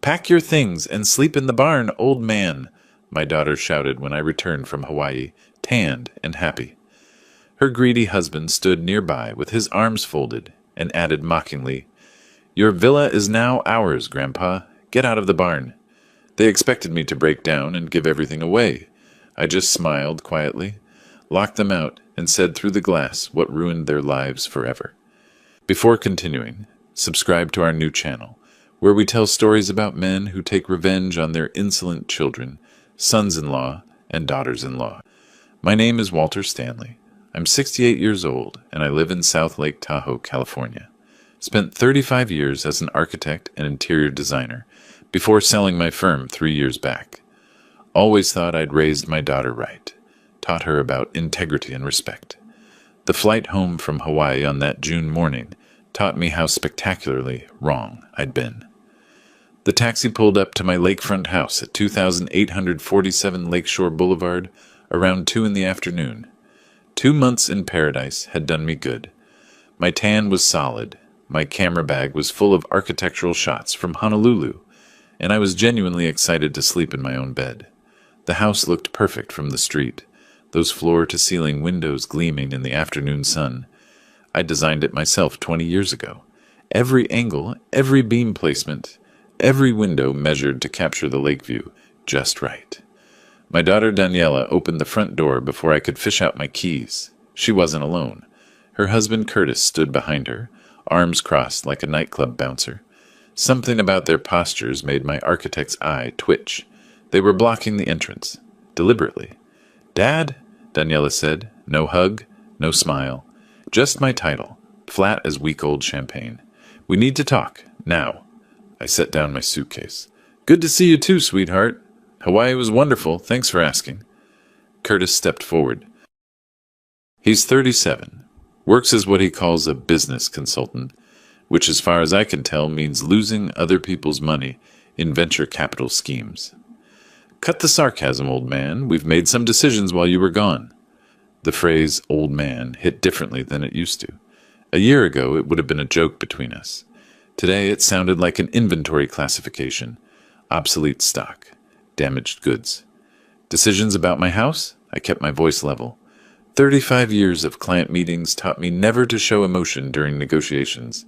"Pack your things and sleep in the barn, old man," my daughter shouted when I returned from Hawaii, tanned and happy. Her greedy husband stood nearby with his arms folded and added mockingly, "Your villa is now ours, Grandpa. Get out of the barn." They expected me to break down and give everything away. I just smiled quietly, locked them out, and said through the glass what ruined their lives forever. Before continuing, subscribe to our new channel, where we tell stories about men who take revenge on their insolent children, sons-in-law, and daughters-in-law. My name is Walter Stanley. I'm 68 years old, and I live in South Lake Tahoe, California. Spent 35 years as an architect and interior designer before selling my firm 3 years back. Always thought I'd raised my daughter right, taught her about integrity and respect. The flight home from Hawaii on that June morning taught me how spectacularly wrong I'd been. The taxi pulled up to my lakefront house at 2847 Lakeshore Boulevard around 2 in the afternoon. 2 months in paradise had done me good. My tan was solid, my camera bag was full of architectural shots from Honolulu, and I was genuinely excited to sleep in my own bed. The house looked perfect from the street, those floor-to-ceiling windows gleaming in the afternoon sun. I designed it myself 20 years ago. Every angle, every beam placement, every window measured to capture the lake view just right. My daughter Daniela opened the front door before I could fish out my keys. She wasn't alone. Her husband Curtis stood behind her, arms crossed like a nightclub bouncer. Something about their postures made my architect's eye twitch. They were blocking the entrance, deliberately. "Dad," Daniela said, no hug, no smile. Just my title, flat as week-old champagne. "We need to talk, now." I set down my suitcase. "Good to see you too, sweetheart. Hawaii was wonderful, thanks for asking." Curtis stepped forward. He's 37. Works as what he calls a business consultant, which as far as I can tell means losing other people's money in venture capital schemes. "Cut the sarcasm, old man. We've made some decisions while you were gone." The phrase "old man" hit differently than it used to. A year ago it would have been a joke between us. Today it sounded like an inventory classification. Obsolete stock. Damaged goods. Decisions about my house? I kept my voice level. 35 years of client meetings taught me never to show emotion during negotiations,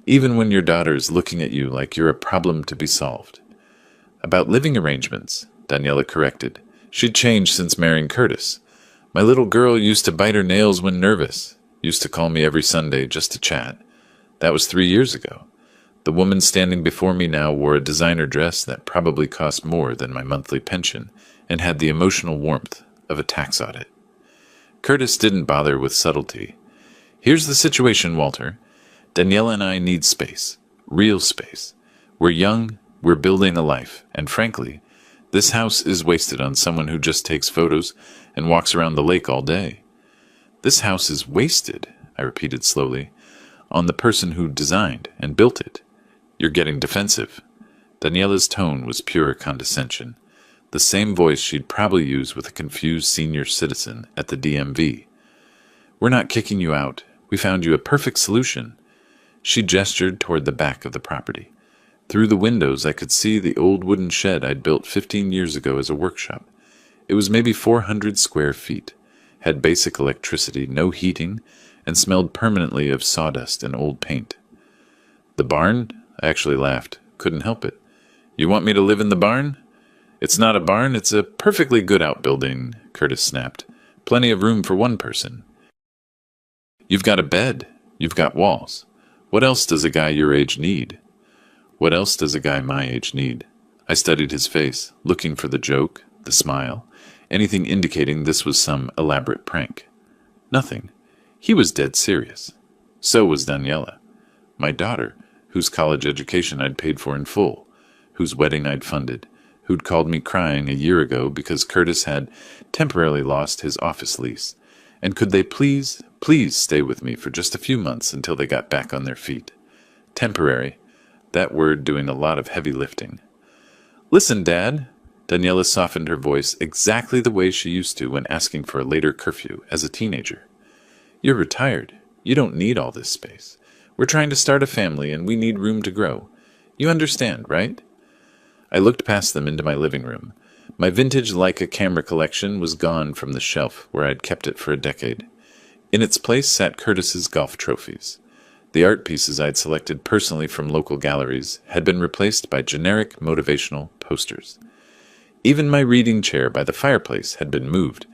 even when your daughter is looking at you like you're a problem to be solved. About living arrangements, Daniela corrected. She'd changed since marrying Curtis. My little girl used to bite her nails when nervous, used to call me every Sunday just to chat. That was 3 years ago. The woman standing before me now wore a designer dress that probably cost more than my monthly pension and had the emotional warmth of a tax audit. Curtis didn't bother with subtlety. "Here's the situation, Walter. Daniela and I need space. Real space. We're young, we're building a life, and frankly, this house is wasted on someone who just takes photos and walks around the lake all day." "This house is wasted," I repeated slowly, "on the person who designed and built it." "You're getting defensive." Daniela's tone was pure condescension, the same voice she'd probably use with a confused senior citizen at the DMV. "We're not kicking you out. We found you a perfect solution." She gestured toward the back of the property. Through the windows I could see the old wooden shed I'd built 15 years ago as a workshop. It was maybe 400 square feet, had basic electricity, no heating, and smelled permanently of sawdust and old paint. "The barn?" I actually laughed. Couldn't help it. "You want me to live in the barn?" "It's not a barn, it's a perfectly good outbuilding," Curtis snapped. "Plenty of room for one person." "You've got a bed. You've got walls. What else does a guy your age need?" "What else does a guy my age need?" I studied his face, looking for the joke, the smile, anything indicating this was some elaborate prank. Nothing. He was dead serious. So was Daniela, my daughter, whose college education I'd paid for in full, whose wedding I'd funded, who'd called me crying a year ago because Curtis had temporarily lost his office lease, and could they please stay with me for just a few months until they got back on their feet. Temporary, that word doing a lot of heavy lifting. "Listen, Dad." Daniela softened her voice exactly the way she used to when asking for a later curfew as a teenager. "You're retired. You don't need all this space. We're trying to start a family and we need room to grow. You understand, right?" I looked past them into my living room. My vintage Leica camera collection was gone from the shelf where I'd kept it for a decade. In its place sat Curtis's golf trophies. The art pieces I'd selected personally from local galleries had been replaced by generic motivational posters. Even my reading chair by the fireplace had been moved.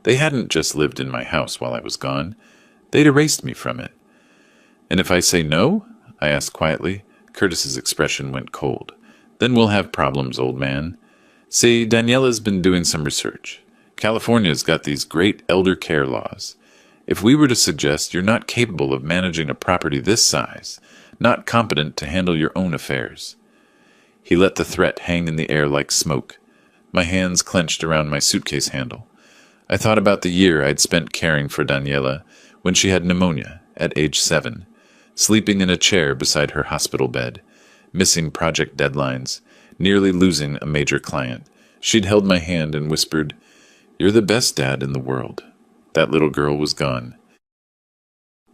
They hadn't just lived in my house while I was gone. They'd erased me from it. "And if I say no?" I asked quietly. Curtis's expression went cold. "Then we'll have problems, old man. See, Daniela's been doing some research. California's got these great elder care laws. If we were to suggest you're not capable of managing a property this size, not competent to handle your own affairs." He let the threat hang in the air like smoke. My hands clenched around my suitcase handle. I thought about the year I'd spent caring for Daniela when she had pneumonia at age 7, sleeping in a chair beside her hospital bed, missing project deadlines, nearly losing a major client. She'd held my hand and whispered, "You're the best dad in the world." That little girl was gone.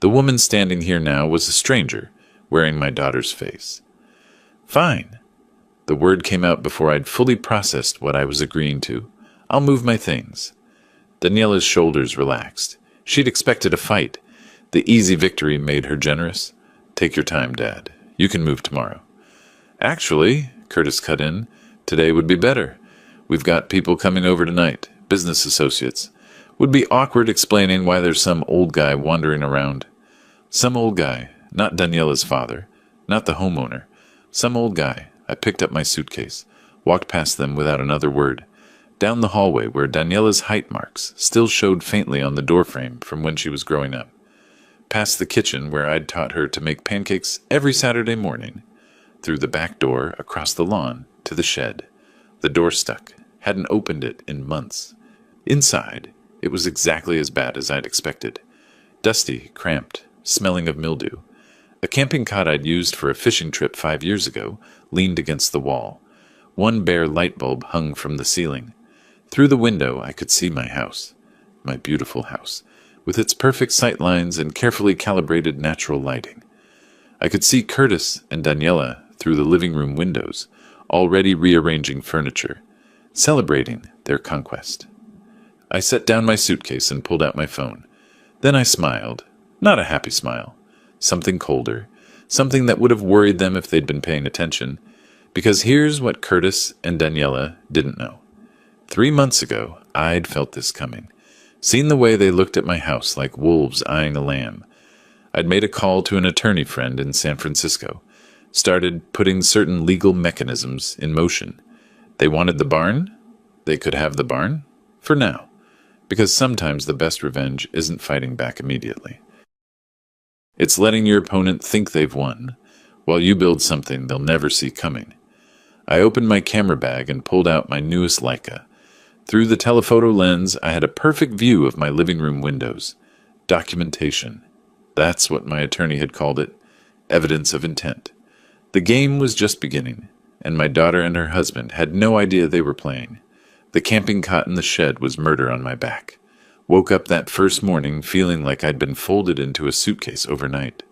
The woman standing here now was a stranger, wearing my daughter's face. "Fine." The word came out before I'd fully processed what I was agreeing to. "I'll move my things." Daniela's shoulders relaxed. She'd expected a fight. The easy victory made her generous. "Take your time, Dad. You can move tomorrow." "Actually," Curtis cut in, "today would be better. We've got people coming over tonight, business associates. Would be awkward explaining why there's some old guy wandering around." Some old guy, not Daniela's father, not the homeowner. Some old guy. I picked up my suitcase, walked past them without another word, down the hallway where Daniela's height marks still showed faintly on the doorframe from when she was growing up, past the kitchen where I'd taught her to make pancakes every Saturday morning, through the back door across the lawn to the shed. The door stuck, hadn't opened it in months. Inside, it was exactly as bad as I'd expected. Dusty, cramped, smelling of mildew. A camping cot I'd used for a fishing trip 5 years ago leaned against the wall. One bare light bulb hung from the ceiling. Through the window I could see my house, my beautiful house, with its perfect sight lines and carefully calibrated natural lighting. I could see Curtis and Daniela through the living room windows, already rearranging furniture, celebrating their conquest. I set down my suitcase and pulled out my phone. Then I smiled, not a happy smile. Something colder, something that would have worried them if they'd been paying attention, because here's what Curtis and Daniela didn't know. 3 months ago, I'd felt this coming, seen the way they looked at my house like wolves eyeing a lamb. I'd made a call to an attorney friend in San Francisco, started putting certain legal mechanisms in motion. They wanted the barn? They could have the barn? For now, because sometimes the best revenge isn't fighting back immediately. It's letting your opponent think they've won, while you build something they'll never see coming. I opened my camera bag and pulled out my newest Leica. Through the telephoto lens, I had a perfect view of my living room windows. Documentation. That's what my attorney had called it. Evidence of intent. The game was just beginning, and my daughter and her husband had no idea they were playing. The camping cot in the shed was murder on my back. Woke up that first morning feeling like I'd been folded into a suitcase overnight.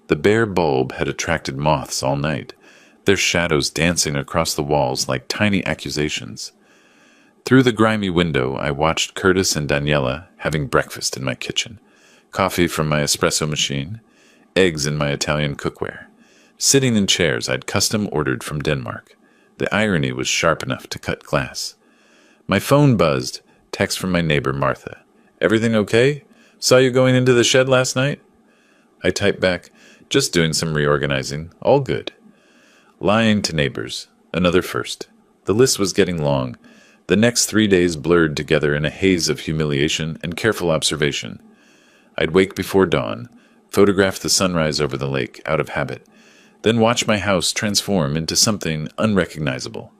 The bare bulb had attracted moths all night, their shadows dancing across the walls like tiny accusations. Through the grimy window, I watched Curtis and Daniela having breakfast in my kitchen, coffee from my espresso machine, eggs in my Italian cookware, sitting in chairs I'd custom ordered from Denmark. The irony was sharp enough to cut glass. My phone buzzed, text from my neighbor Martha. "Everything okay? Saw you going into the shed last night?" I typed back, "Just doing some reorganizing. All good." Lying to neighbors. Another first. The list was getting long. The next 3 days blurred together in a haze of humiliation and careful observation. I'd wake before dawn, photograph the sunrise over the lake out of habit, then watch my house transform into something unrecognizable.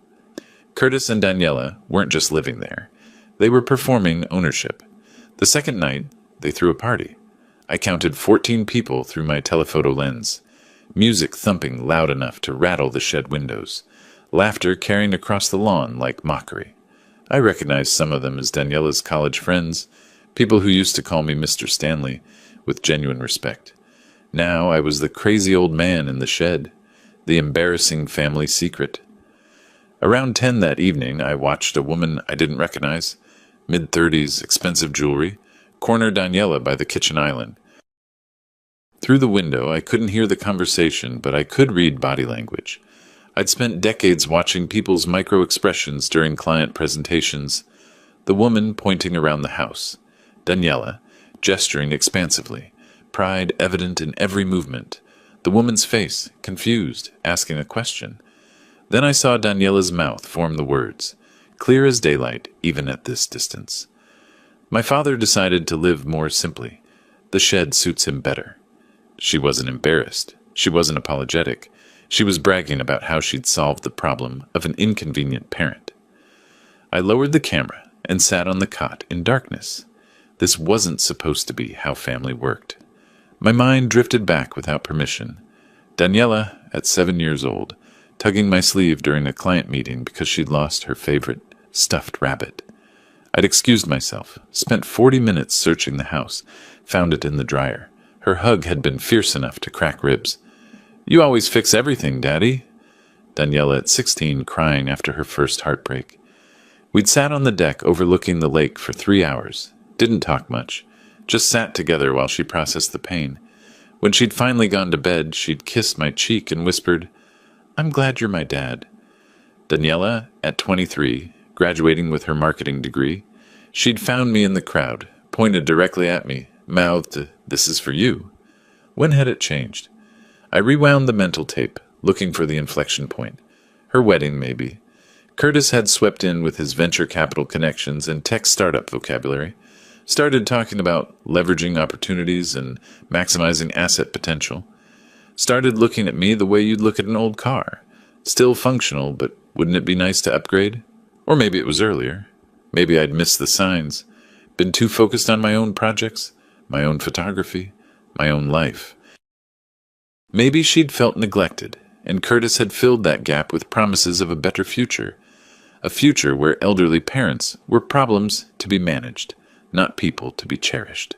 Curtis and Daniela weren't just living there. They were performing ownership. The second night, they threw a party. I counted 14 people through my telephoto lens. Music thumping loud enough to rattle the shed windows. Laughter carrying across the lawn like mockery. I recognized some of them as Daniela's college friends, people who used to call me Mr. Stanley, with genuine respect. Now I was the crazy old man in the shed, the embarrassing family secret. Around 10 that evening, I watched a woman I didn't recognize, mid-30s, expensive jewelry, corner Daniela by the kitchen island. Through the window, I couldn't hear the conversation, but I could read body language. I'd spent decades watching people's micro-expressions during client presentations. The woman pointing around the house. Daniela, gesturing expansively, pride evident in every movement. The woman's face, confused, asking a question. Then I saw Daniela's mouth form the words, clear as daylight, even at this distance. My father decided to live more simply. The shed suits him better. She wasn't embarrassed. She wasn't apologetic. She was bragging about how she'd solved the problem of an inconvenient parent. I lowered the camera and sat on the cot in darkness. This wasn't supposed to be how family worked. My mind drifted back without permission. Daniela, at 7 years old, tugging my sleeve during a client meeting because she'd lost her favorite stuffed rabbit. I'd excused myself, spent 40 minutes searching the house, found it in the dryer. Her hug had been fierce enough to crack ribs. "You always fix everything, Daddy." Daniela at 16 crying after her first heartbreak. We'd sat on the deck overlooking the lake for 3 hours. Didn't talk much. Just sat together while she processed the pain. When she'd finally gone to bed, she'd kissed my cheek and whispered, "I'm glad you're my dad." Daniela, at 23, graduating with her marketing degree, she'd found me in the crowd, pointed directly at me, mouthed, "This is for you." When had it changed? I rewound the mental tape, looking for the inflection point. Her wedding, maybe. Curtis had swept in with his venture capital connections and tech startup vocabulary, started talking about leveraging opportunities and maximizing asset potential. Started looking at me the way you'd look at an old car. Still functional, but wouldn't it be nice to upgrade? Or maybe it was earlier. Maybe I'd missed the signs. Been too focused on my own projects, my own photography, my own life. Maybe she'd felt neglected, and Curtis had filled that gap with promises of a better future. A future where elderly parents were problems to be managed, not people to be cherished.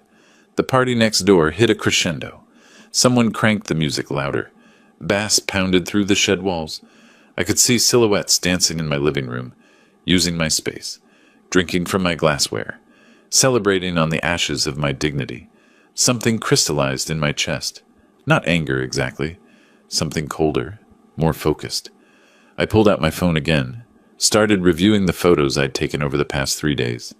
The party next door hit a crescendo. Someone cranked the music louder. Bass pounded through the shed walls. I could see silhouettes dancing in my living room, using my space, drinking from my glassware, celebrating on the ashes of my dignity. Something crystallized in my chest. Not anger exactly. Something colder, more focused. I pulled out my phone again, started reviewing the photos I'd taken over the past 3 days.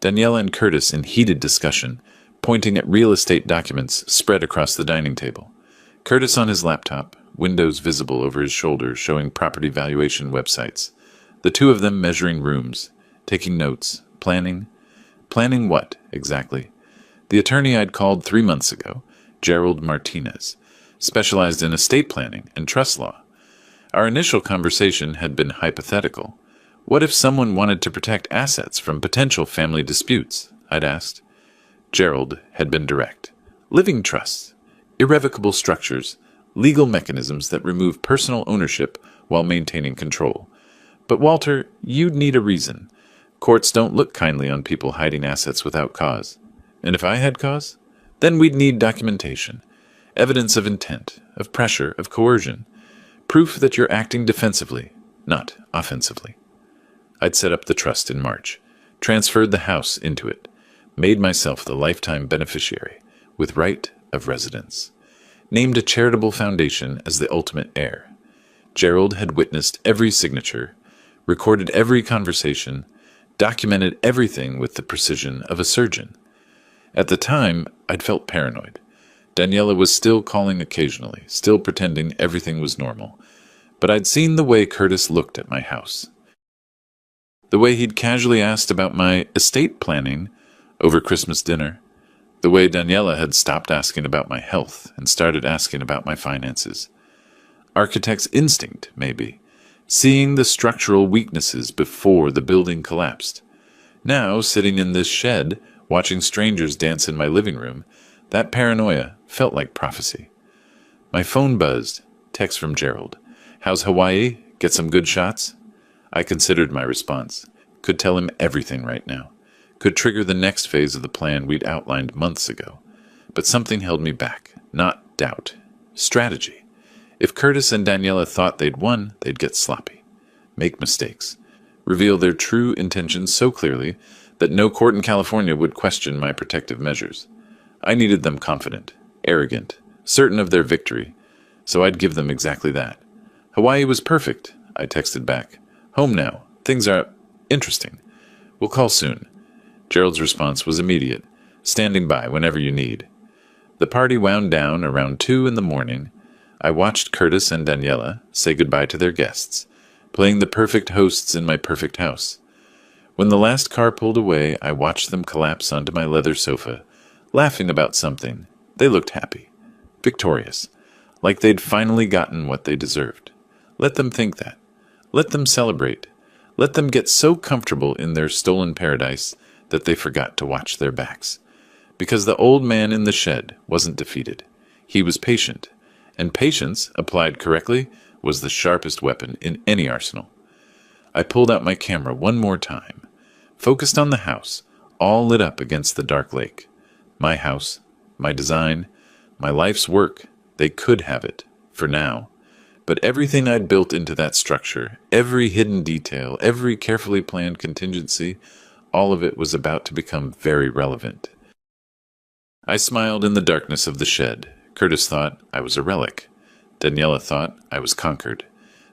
Daniela and Curtis in heated discussion, pointing at real estate documents spread across the dining table. Curtis on his laptop, windows visible over his shoulder showing property valuation websites. The two of them measuring rooms, taking notes, planning. Planning what, exactly? The attorney I'd called 3 months ago, Gerald Martinez, specialized in estate planning and trust law. Our initial conversation had been hypothetical. What if someone wanted to protect assets from potential family disputes? I'd asked. Gerald had been direct. Living trusts, irrevocable structures, legal mechanisms that remove personal ownership while maintaining control. But Walter, you'd need a reason. Courts don't look kindly on people hiding assets without cause. And if I had cause? Then we'd need documentation, evidence of intent, of pressure, of coercion, proof that you're acting defensively, not offensively. I'd set up the trust in March, transferred the house into it, made myself the lifetime beneficiary, with right of residence, named a charitable foundation as the ultimate heir. Gerald had witnessed every signature, recorded every conversation, documented everything with the precision of a surgeon. At the time, I'd felt paranoid. Daniela was still calling occasionally, still pretending everything was normal. But I'd seen the way Curtis looked at my house. The way he'd casually asked about my estate planning over Christmas dinner. The way Daniela had stopped asking about my health and started asking about my finances. Architect's instinct, maybe. Seeing the structural weaknesses before the building collapsed. Now, sitting in this shed, watching strangers dance in my living room, that paranoia felt like prophecy. My phone buzzed. Text from Gerald. "How's Hawaii? Get some good shots?" I considered my response. Could tell him everything right now. Could trigger the next phase of the plan we'd outlined months ago. But something held me back. Not doubt. Strategy. If Curtis and Daniela thought they'd won, they'd get sloppy. make mistakes, reveal their true intentions so clearly that no court in California would question my protective measures. I needed them confident, arrogant, certain of their victory, so I'd give them exactly that. Hawaii was perfect, I texted back. Home now. Things are interesting. We'll call soon. Gerald's response was immediate, standing by whenever you need. The party wound down around 2 in the morning. I watched Curtis and Daniela say goodbye to their guests, playing the perfect hosts in my perfect house. When the last car pulled away, I watched them collapse onto my leather sofa, laughing about something. They looked happy, victorious, like they'd finally gotten what they deserved. Let them think that. Let them celebrate. Let them get so comfortable in their stolen paradise that they forgot to watch their backs. Because the old man in the shed wasn't defeated. He was patient, and patience, applied correctly, was the sharpest weapon in any arsenal. I pulled out my camera one more time, focused on the house, all lit up against the dark lake. My house, my design, my life's work, they could have it, for now. But everything I'd built into that structure, every hidden detail, every carefully planned contingency, all of it was about to become very relevant. I smiled in the darkness of the shed. Curtis thought I was a relic. Daniela thought I was conquered.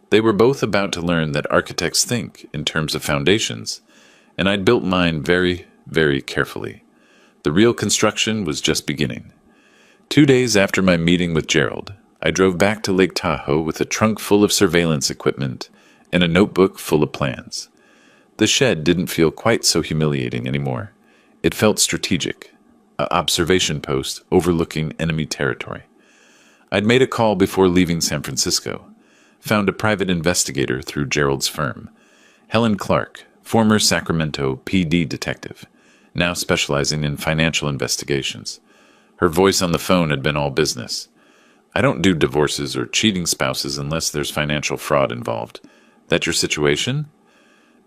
They were both about to learn that architects think in terms of foundations, and I'd built mine very, very carefully. The real construction was just beginning. 2 days after my meeting with Gerald, I drove back to Lake Tahoe with a trunk full of surveillance equipment and a notebook full of plans. The shed didn't feel quite so humiliating anymore. It felt strategic, an observation post overlooking enemy territory. I'd made a call before leaving San Francisco, found a private investigator through Gerald's firm, Helen Clark, former Sacramento PD detective, now specializing in financial investigations. Her voice on the phone had been all business. I don't do divorces or cheating spouses unless there's financial fraud involved. That your situation?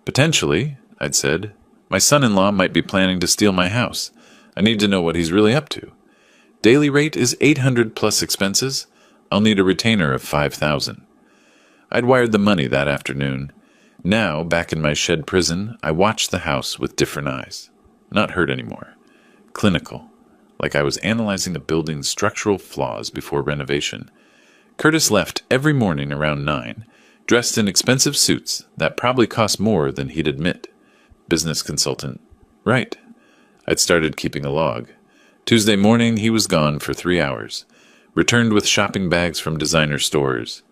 Potentially, I'd said. My son-in-law might be planning to steal my house. I need to know what he's really up to. Daily rate is $800 plus expenses. I'll need a retainer of $5,000. I'd wired the money that afternoon. Now, back in my shed prison, I watched the house with different eyes. Not hurt anymore. Clinical. Like I was analyzing a building's structural flaws before renovation. Curtis left every morning around 9, dressed in expensive suits that probably cost more than he'd admit. Business consultant. Right. I'd started keeping a log. Tuesday morning, he was gone for 3 hours. Returned with shopping bags from designer stores.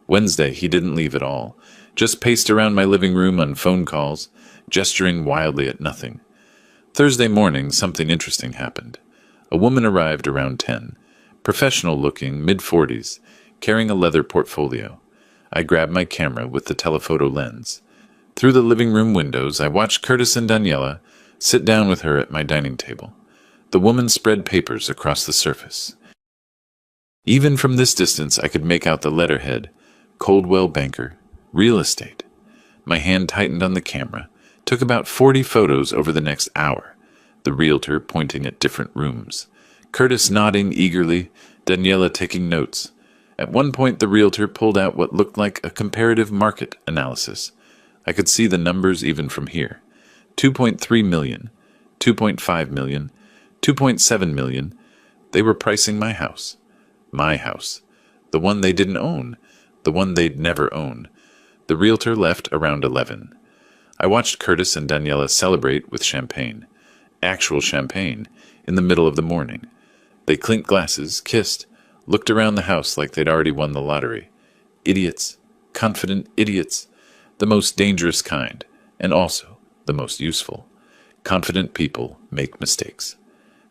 Wednesday, he didn't leave at all. Just paced around my living room on phone calls, gesturing wildly at nothing. Thursday morning, something interesting happened. A woman arrived around 10, professional-looking, mid-40s, carrying a leather portfolio. I grabbed my camera with the telephoto lens. Through the living room windows, I watched Curtis and Daniela sit down with her at my dining table. The woman spread papers across the surface. Even from this distance, I could make out the letterhead, Coldwell Banker, Real Estate. My hand tightened on the camera, took about 40 photos over the next hour. The realtor pointing at different rooms, Curtis nodding eagerly, Daniela taking notes. At one point, the realtor pulled out what looked like a comparative market analysis. I could see the numbers even from here. 2.3 million, 2.5 million, 2.7 million. They were pricing my house. My house. The one they didn't own. The one they'd never own. The realtor left around 11. I watched Curtis and Daniela celebrate with champagne. Actual champagne, in the middle of the morning. They clinked glasses, kissed, looked around the house like they'd already won the lottery. Idiots. Confident idiots. The most dangerous kind, and also the most useful. Confident people make mistakes.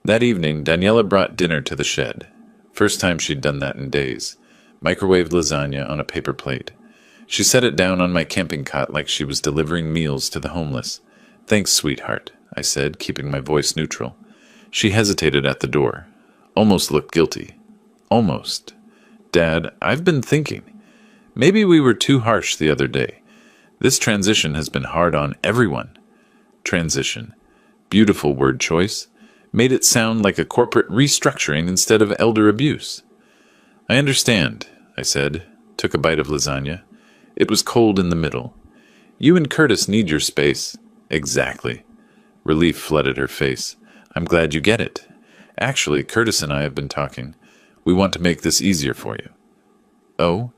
That evening, Daniela brought dinner to the shed. First time she'd done that in days. Microwaved lasagna on a paper plate. She set it down on my camping cot like she was delivering meals to the homeless. Thanks, sweetheart, I said, keeping my voice neutral. She hesitated at the door. Almost looked guilty. Almost. Dad, I've been thinking. Maybe we were too harsh the other day. This transition has been hard on everyone. Transition. Beautiful word choice. Made it sound like a corporate restructuring instead of elder abuse. I understand, I said, took a bite of lasagna. It was cold in the middle. You and Curtis need your space. Exactly. Relief flooded her face. I'm glad you get it. Actually, Curtis and I have been talking. We want to make this easier for you. Oh?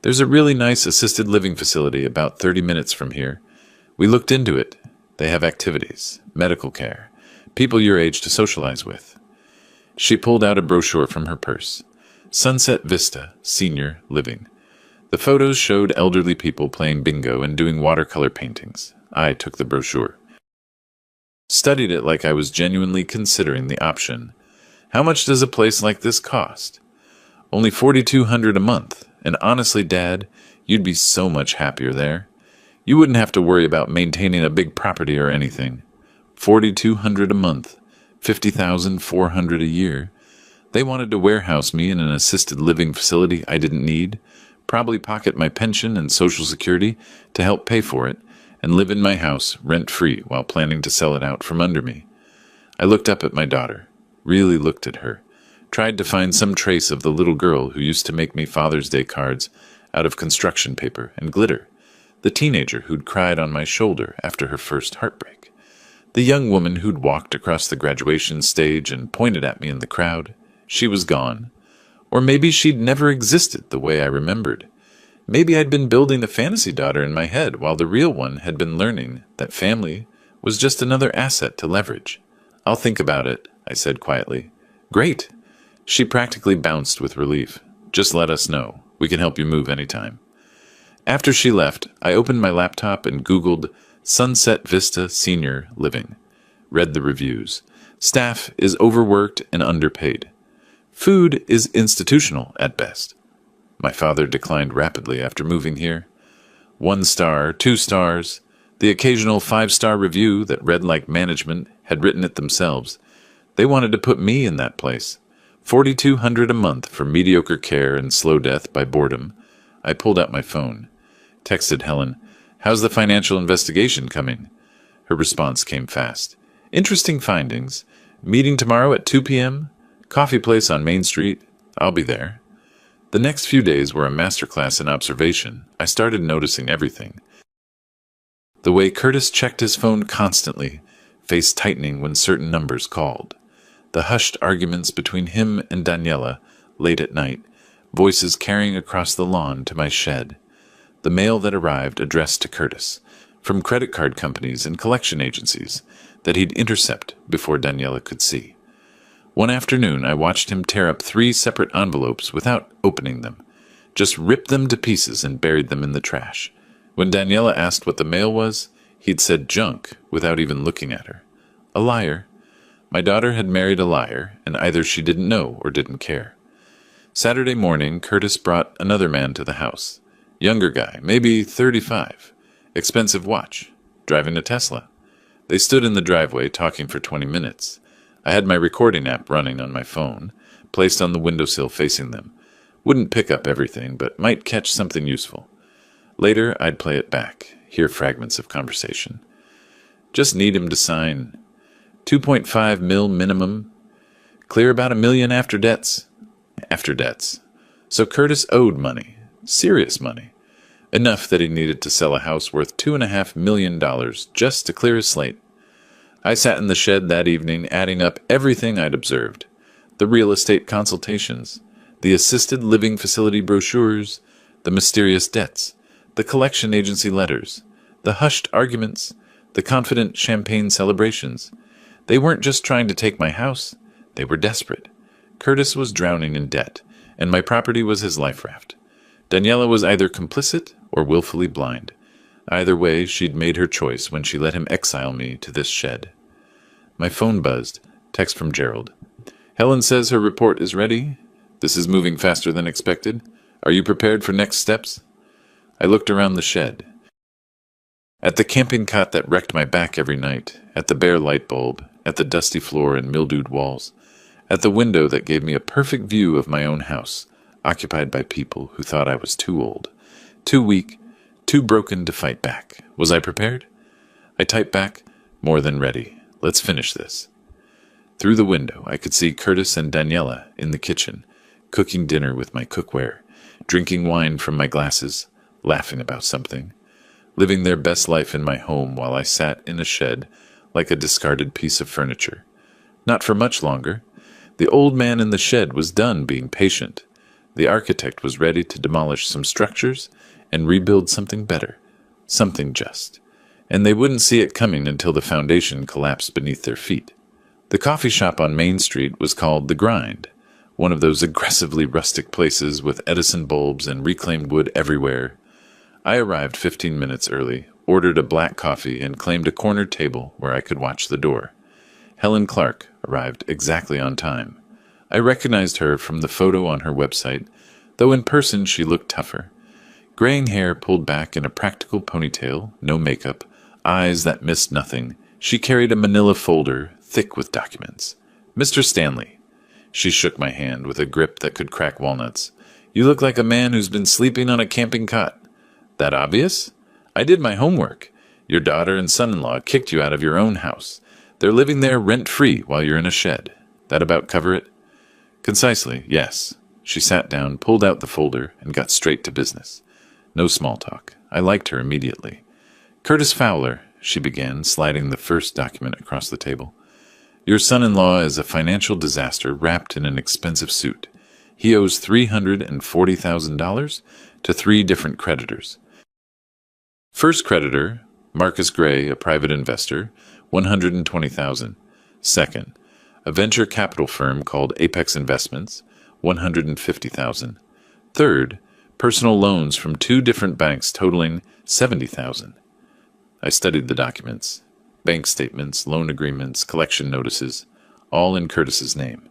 There's a really nice assisted living facility about 30 minutes from here. We looked into it. They have activities, medical care, people your age to socialize with. She pulled out a brochure from her purse. Sunset Vista, Senior Living. The photos showed elderly people playing bingo and doing watercolor paintings. I took the brochure. Studied it like I was genuinely considering the option. How much does a place like this cost? Only $4,200 a month. And honestly, Dad, you'd be so much happier there. You wouldn't have to worry about maintaining a big property or anything. $4,200 a month, $50,400 a year. They wanted to warehouse me in an assisted living facility I didn't need, probably pocket my pension and Social Security to help pay for it, and live in my house rent-free while planning to sell it out from under me. I looked up at my daughter, really looked at her, tried to find some trace of the little girl who used to make me Father's Day cards out of construction paper and glitter, the teenager who'd cried on my shoulder after her first heartbreak, the young woman who'd walked across the graduation stage and pointed at me in the crowd. She was gone. Or maybe she'd never existed the way I remembered. Maybe I'd been building a fantasy daughter in my head while the real one had been learning that family was just another asset to leverage. I'll think about it, I said quietly. Great. She practically bounced with relief. Just let us know. We can help you move anytime. After she left, I opened my laptop and Googled Sunset Vista Senior Living. Read the reviews. Staff is overworked and underpaid. Food is institutional at best. My father declined rapidly after moving here. 1 star, 2 stars, the occasional 5-star review that read like management had written it themselves. They wanted to put me in that place. $4,200 a month for mediocre care and slow death by boredom. I pulled out my phone. Texted Helen, "How's the financial investigation coming?" Her response came fast. "Interesting findings. Meeting tomorrow at 2 p.m.? Coffee place on Main Street. I'll be there." The next few days were a masterclass in observation. I started noticing everything. The way Curtis checked his phone constantly, face tightening when certain numbers called. The hushed arguments between him and Daniela late at night, voices carrying across the lawn to my shed. The mail that arrived addressed to Curtis, from credit card companies and collection agencies, that he'd intercept before Daniela could see. One afternoon, I watched him tear up 3 separate envelopes without opening them, just ripped them to pieces and buried them in the trash. When Daniela asked what the mail was, he'd said junk without even looking at her. A liar. My daughter had married a liar, and either she didn't know or didn't care. Saturday morning, Curtis brought another man to the house. Younger guy, maybe 35. Expensive watch. Driving a Tesla. They stood in the driveway talking for 20 minutes. I had my recording app running on my phone, placed on the windowsill facing them. Wouldn't pick up everything, but might catch something useful. Later, I'd play it back, hear fragments of conversation. Just need him to sign 2.5 mil minimum. Clear about $1 million after debts. After debts. So Curtis owed money. Serious money. Enough that he needed to sell a house worth $2.5 million just to clear his slate. I sat in the shed that evening adding up everything I'd observed. The real estate consultations, the assisted living facility brochures, the mysterious debts, the collection agency letters, the hushed arguments, the confident champagne celebrations. They weren't just trying to take my house. They were desperate. Curtis was drowning in debt, and my property was his life raft. Daniela was either complicit or willfully blind. Either way, she'd made her choice when she let him exile me to this shed. My phone buzzed. Text from Gerald. "Helen says her report is ready. This is moving faster than expected. Are you prepared for next steps?" I looked around the shed. At the camping cot that wrecked my back every night, at the bare light bulb, at the dusty floor and mildewed walls, at the window that gave me a perfect view of my own house, occupied by people who thought I was too old, too weak, too broken to fight back. Was I prepared? I typed back, "More than ready. Let's finish this." Through the window, I could see Curtis and Daniela in the kitchen, cooking dinner with my cookware, drinking wine from my glasses, laughing about something. living their best life in my home while I sat in a shed like a discarded piece of furniture. Not for much longer. The old man in the shed was done being patient. The architect was ready to demolish some structures and rebuild something better, something just. And they wouldn't see it coming until the foundation collapsed beneath their feet. The coffee shop on Main Street was called The Grind, one of those aggressively rustic places with Edison bulbs and reclaimed wood everywhere. I arrived 15 minutes early, ordered a black coffee, and claimed a cornered table where I could watch the door. Helen Clark arrived exactly on time. I recognized her from the photo on her website, though in person she looked tougher. Graying hair pulled back in a practical ponytail, no makeup, eyes that missed nothing. She carried a manila folder, thick with documents. "Mr. Stanley." She shook my hand with a grip that could crack walnuts. "You look like a man who's been sleeping on a camping cot." "That obvious?" "I did my homework. Your daughter and son-in-law kicked you out of your own house. They're living there rent-free while you're in a shed. That about cover it?" "Concisely, yes." She sat down, pulled out the folder, and got straight to business. No small talk. I liked her immediately. "Curtis Fowler," she began, sliding the first document across the table. "Your son-in-law is a financial disaster wrapped in an expensive suit. He owes $340,000 to 3 different creditors. First creditor, Marcus Gray, a private investor, $120,000. Second, a venture capital firm called Apex Investments, $150,000. Third, personal loans from 2 different banks totaling $70,000. I studied the documents. Bank statements, loan agreements, collection notices, all in Curtis's name.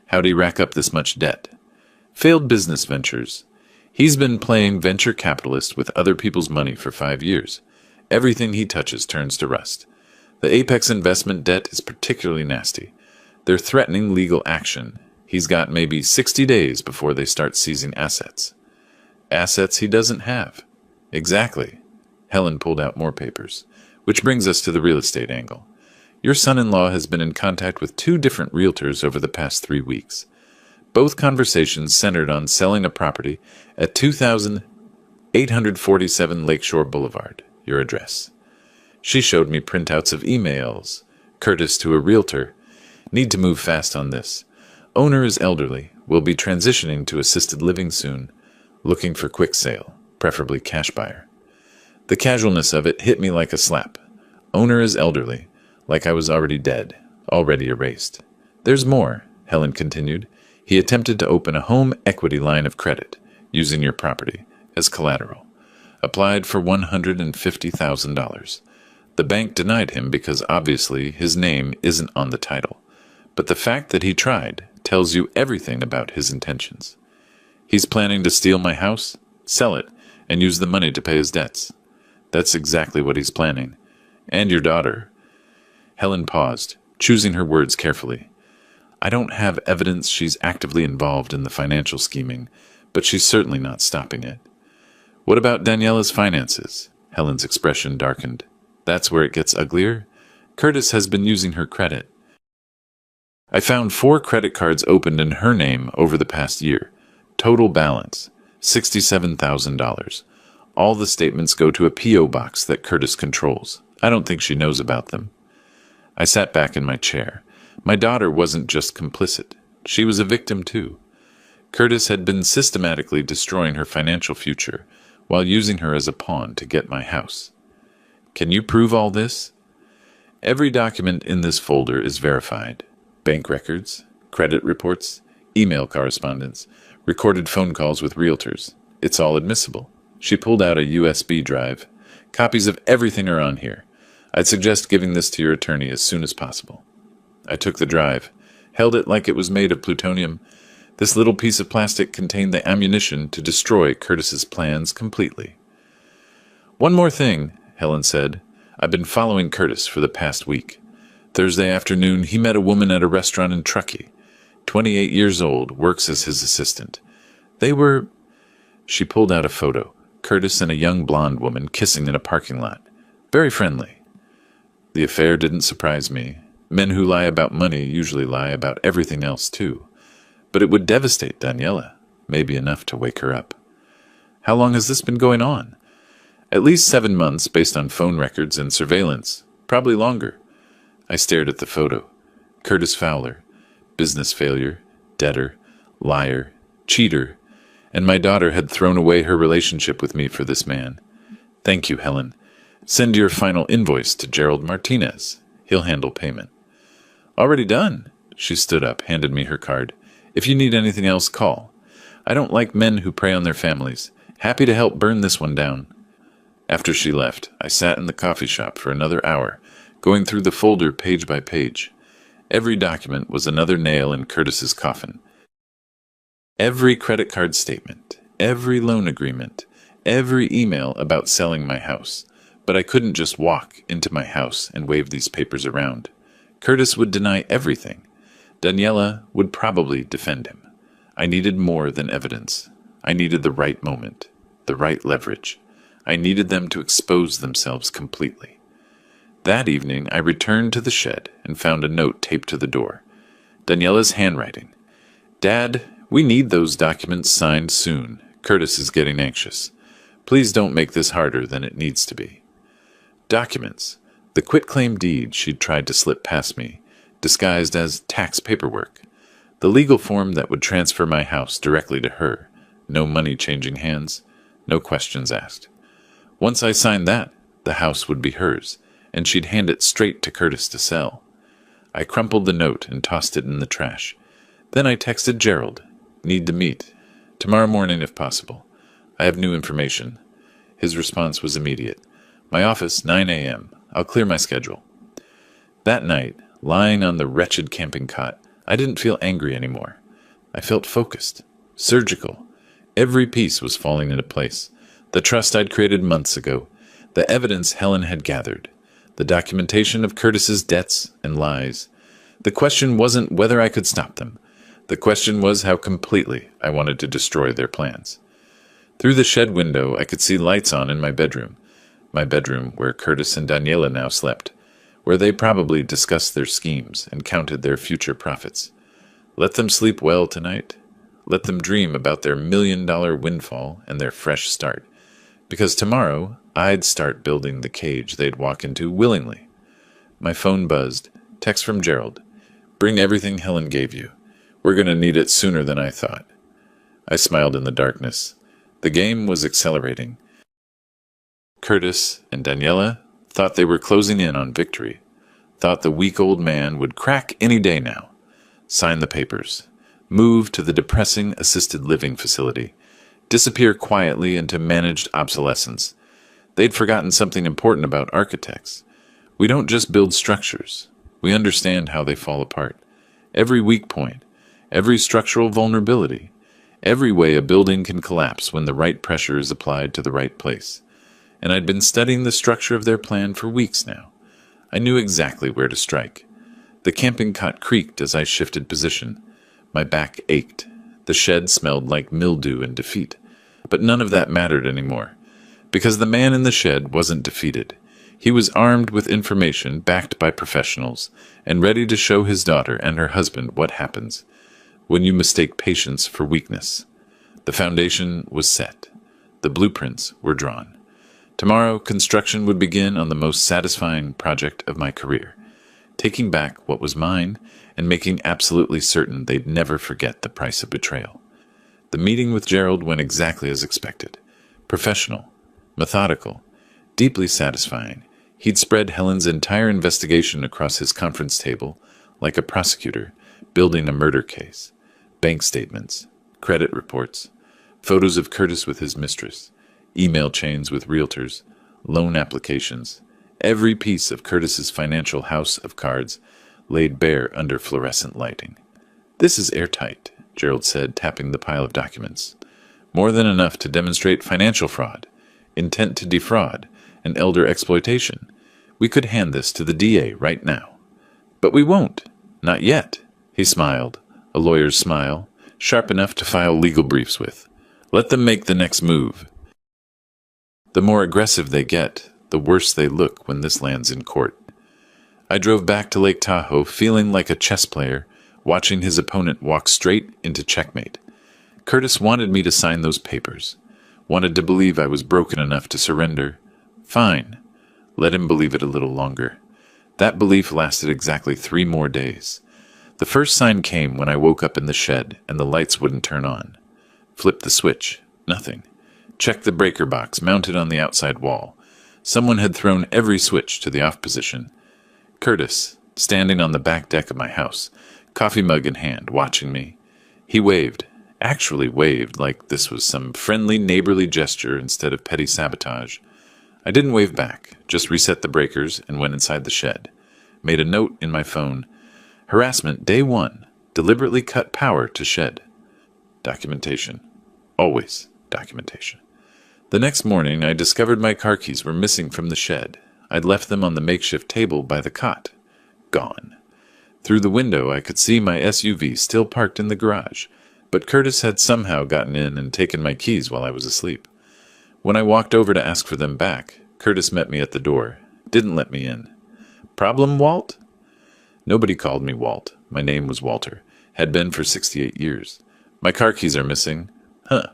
How'd he rack up this much debt? Failed business ventures. He's been playing venture capitalist with other people's money for 5 years. Everything he touches turns to rust. The Apex investment debt is particularly nasty. They're threatening legal action. He's got maybe 60 days before they start seizing assets. Assets he doesn't have. Exactly. Helen pulled out more papers. Which brings us to the real estate angle. Your son-in-law has been in contact with 2 different realtors over the past 3 weeks. Both conversations centered on selling a property at 2847 Lakeshore Boulevard, your address. She showed me printouts of emails. Curtis to a realtor. "Need to move fast on this. Owner is elderly, will be transitioning to assisted living soon. Looking for quick sale, preferably cash buyer." The casualness of it hit me like a slap. Owner is elderly, like I was already dead, already erased. "There's more," Helen continued. "He attempted to open a home equity line of credit, using your property as collateral. Applied for $150,000. The bank denied him because obviously his name isn't on the title. But the fact that he tried tells you everything about his intentions. He's planning to steal my house, sell it, and use the money to pay his debts. That's exactly what he's planning. And your daughter." Helen paused, choosing her words carefully. "I don't have evidence she's actively involved in the financial scheming, but she's certainly not stopping it." "What about Daniela's finances?" Helen's expression darkened. "That's where it gets uglier. Curtis has been using her credit. I found 4 credit cards opened in her name over the past year. Total balance, $67,000. All the statements go to a P.O. box that Curtis controls. I don't think she knows about them." I sat back in my chair. My daughter wasn't just complicit. She was a victim too. Curtis had been systematically destroying her financial future while using her as a pawn to get my house. "Can you prove all this?" "Every document in this folder is verified. Bank records, credit reports, email correspondence, recorded phone calls with realtors. It's all admissible." She pulled out a USB drive. "Copies of everything are on here. I'd suggest giving this to your attorney as soon as possible." I took the drive, held it like it was made of plutonium. This little piece of plastic contained the ammunition to destroy Curtis's plans completely. "One more thing," Helen said. "I've been following Curtis for the past week. Thursday afternoon, he met a woman at a restaurant in Truckee. 28 years old, works as his assistant. They were—" She pulled out a photo. Curtis and a young blonde woman kissing in a parking lot. Very friendly. The affair didn't surprise me. Men who lie about money usually lie about everything else too. But it would devastate Daniela, maybe enough to wake her up. "How long has this been going on?" At least 7 months based on phone records and surveillance. Probably longer. I stared at the photo. Curtis Fowler. Business failure. Debtor. Liar. Cheater. And my daughter had thrown away her relationship with me for this man. Thank you, Helen. Send your final invoice to Gerald Martinez. He'll handle payment. Already done. She stood up, handed me her card. If you need anything else, call. I don't like men who prey on their families. Happy to help burn this one down. After she left, I sat in the coffee shop for another hour, going through the folder page by page. Every document was another nail in Curtis's coffin. Every credit card statement, every loan agreement, every email about selling my house. But I couldn't just walk into my house and wave these papers around. Curtis would deny everything. Daniela would probably defend him. I needed more than evidence. I needed the right moment, the right leverage. I needed them to expose themselves completely. That evening, I returned to the shed and found a note taped to the door. Daniela's handwriting. Dad, we need those documents signed soon. Curtis is getting anxious. Please don't make this harder than it needs to be. Documents. The quitclaim deed she'd tried to slip past me, disguised as tax paperwork. The legal form that would transfer my house directly to her. No money changing hands. No questions asked. Once I signed that, the house would be hers, and she'd hand it straight to Curtis to sell. I crumpled the note and tossed it in the trash. Then I texted Gerald. Need to meet. Tomorrow morning if possible. I have new information. His response was immediate. My office, 9 a.m. I'll clear my schedule. That night, lying on the wretched camping cot, I didn't feel angry anymore. I felt focused, surgical. Every piece was falling into place. The trust I'd created months ago, the evidence Helen had gathered, the documentation of Curtis's debts and lies. The question wasn't whether I could stop them. The question was how completely I wanted to destroy their plans. Through the shed window, I could see lights on in my bedroom where Curtis and Daniela now slept, where they probably discussed their schemes and counted their future profits. Let them sleep well tonight. Let them dream about their $1 million windfall and their fresh start. Because tomorrow, I'd start building the cage they'd walk into willingly. My phone buzzed. Text from Gerald. Bring everything Helen gave you. We're going to need it sooner than I thought. I smiled in the darkness. The game was accelerating. Curtis and Daniela thought they were closing in on victory. Thought the weak old man would crack any day now. Sign the papers. Move to the depressing assisted living facility. Disappear quietly into managed obsolescence. They'd forgotten something important about architects. We don't just build structures. We understand how they fall apart. Every weak point, every structural vulnerability, every way a building can collapse when the right pressure is applied to the right place. And I'd been studying the structure of their plan for weeks now. I knew exactly where to strike. The camping cot creaked as I shifted position. My back ached. The shed smelled like mildew and defeat. But none of that mattered anymore. Because the man in the shed wasn't defeated. He was armed with information backed by professionals and ready to show his daughter and her husband what happens when you mistake patience for weakness. The foundation was set. The blueprints were drawn. Tomorrow, construction would begin on the most satisfying project of my career, taking back what was mine and making absolutely certain they'd never forget the price of betrayal. The meeting with Gerald went exactly as expected. Professional, methodical, deeply satisfying. He'd spread Helen's entire investigation across his conference table like a prosecutor building a murder case. Bank statements, credit reports, photos of Curtis with his mistress, email chains with realtors, loan applications. Every piece of Curtis's financial house of cards laid bare under fluorescent lighting. This is airtight, Gerald said, tapping the pile of documents. More than enough to demonstrate financial fraud, intent to defraud, and elder exploitation. We could hand this to the DA right now. But we won't. Not yet. He smiled, a lawyer's smile, sharp enough to file legal briefs with. Let them make the next move. The more aggressive they get, the worse they look when this lands in court. I drove back to Lake Tahoe feeling like a chess player, watching his opponent walk straight into checkmate. Curtis wanted me to sign those papers, Wanted to believe I was broken enough to surrender. Fine. Let him believe it a little longer. That belief lasted exactly 3 more days. The first sign came when I woke up in the shed and the lights wouldn't turn on. Flipped the switch. Nothing. Checked the breaker box mounted on the outside wall. Someone had thrown every switch to the off position. Curtis, standing on the back deck of my house, coffee mug in hand, watching me. He waved. Actually waved like this was some friendly neighborly gesture instead of petty sabotage. I didn't wave back, just reset the breakers and went inside the shed. Made a note in my phone. Harassment day 1. Deliberately cut power to shed. Documentation. Always documentation. The next morning, I discovered my car keys were missing from the shed. I'd left them on the makeshift table by the cot. Gone. Through the window, I could see my SUV still parked in the garage, but Curtis had somehow gotten in and taken my keys while I was asleep. When I walked over to ask for them back, Curtis met me at the door. Didn't let me in. Problem, Walt? Nobody called me Walt. My name was Walter. Had been for 68 years. My car keys are missing. Huh.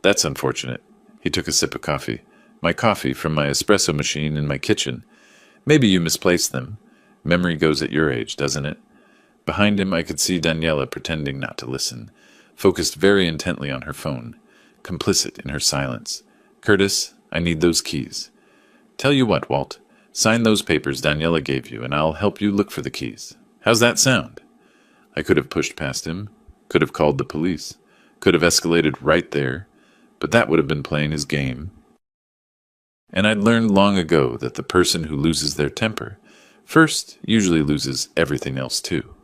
That's unfortunate. He took a sip of coffee. My coffee from my espresso machine in my kitchen. Maybe you misplaced them. Memory goes at your age, doesn't it? Behind him I could see Daniela pretending not to listen, focused very intently on her phone, complicit in her silence. Curtis, I need those keys. Tell you what, Walt. Sign those papers Daniela gave you, and I'll help you look for the keys. How's that sound? I could have pushed past him, could have called the police, could have escalated right there, but that would have been playing his game. And I'd learned long ago that the person who loses their temper first usually loses everything else too.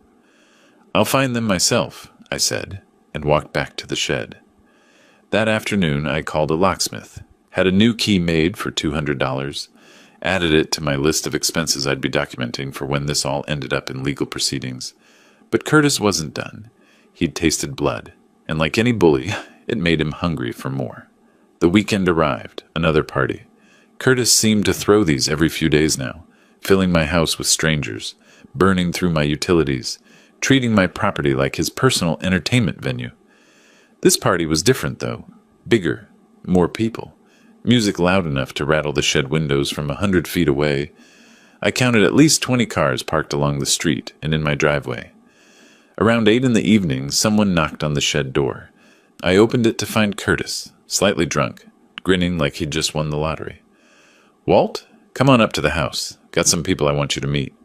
I'll find them myself, I said, and walked back to the shed. That afternoon I called a locksmith, had a new key made for $200, added it to my list of expenses I'd be documenting for when this all ended up in legal proceedings. But Curtis wasn't done. He'd tasted blood, and like any bully, it made him hungry for more. The weekend arrived, another party. Curtis seemed to throw these every few days now, filling my house with strangers, burning through my utilities, treating my property like his personal entertainment venue. This party was different, though. Bigger, more people. Music loud enough to rattle the shed windows from 100 feet away. I counted at least 20 cars parked along the street and in my driveway. Around 8 in the evening, someone knocked on the shed door. I opened it to find Curtis, slightly drunk, grinning like he'd just won the lottery. Walt, come on up to the house. Got some people I want you to meet.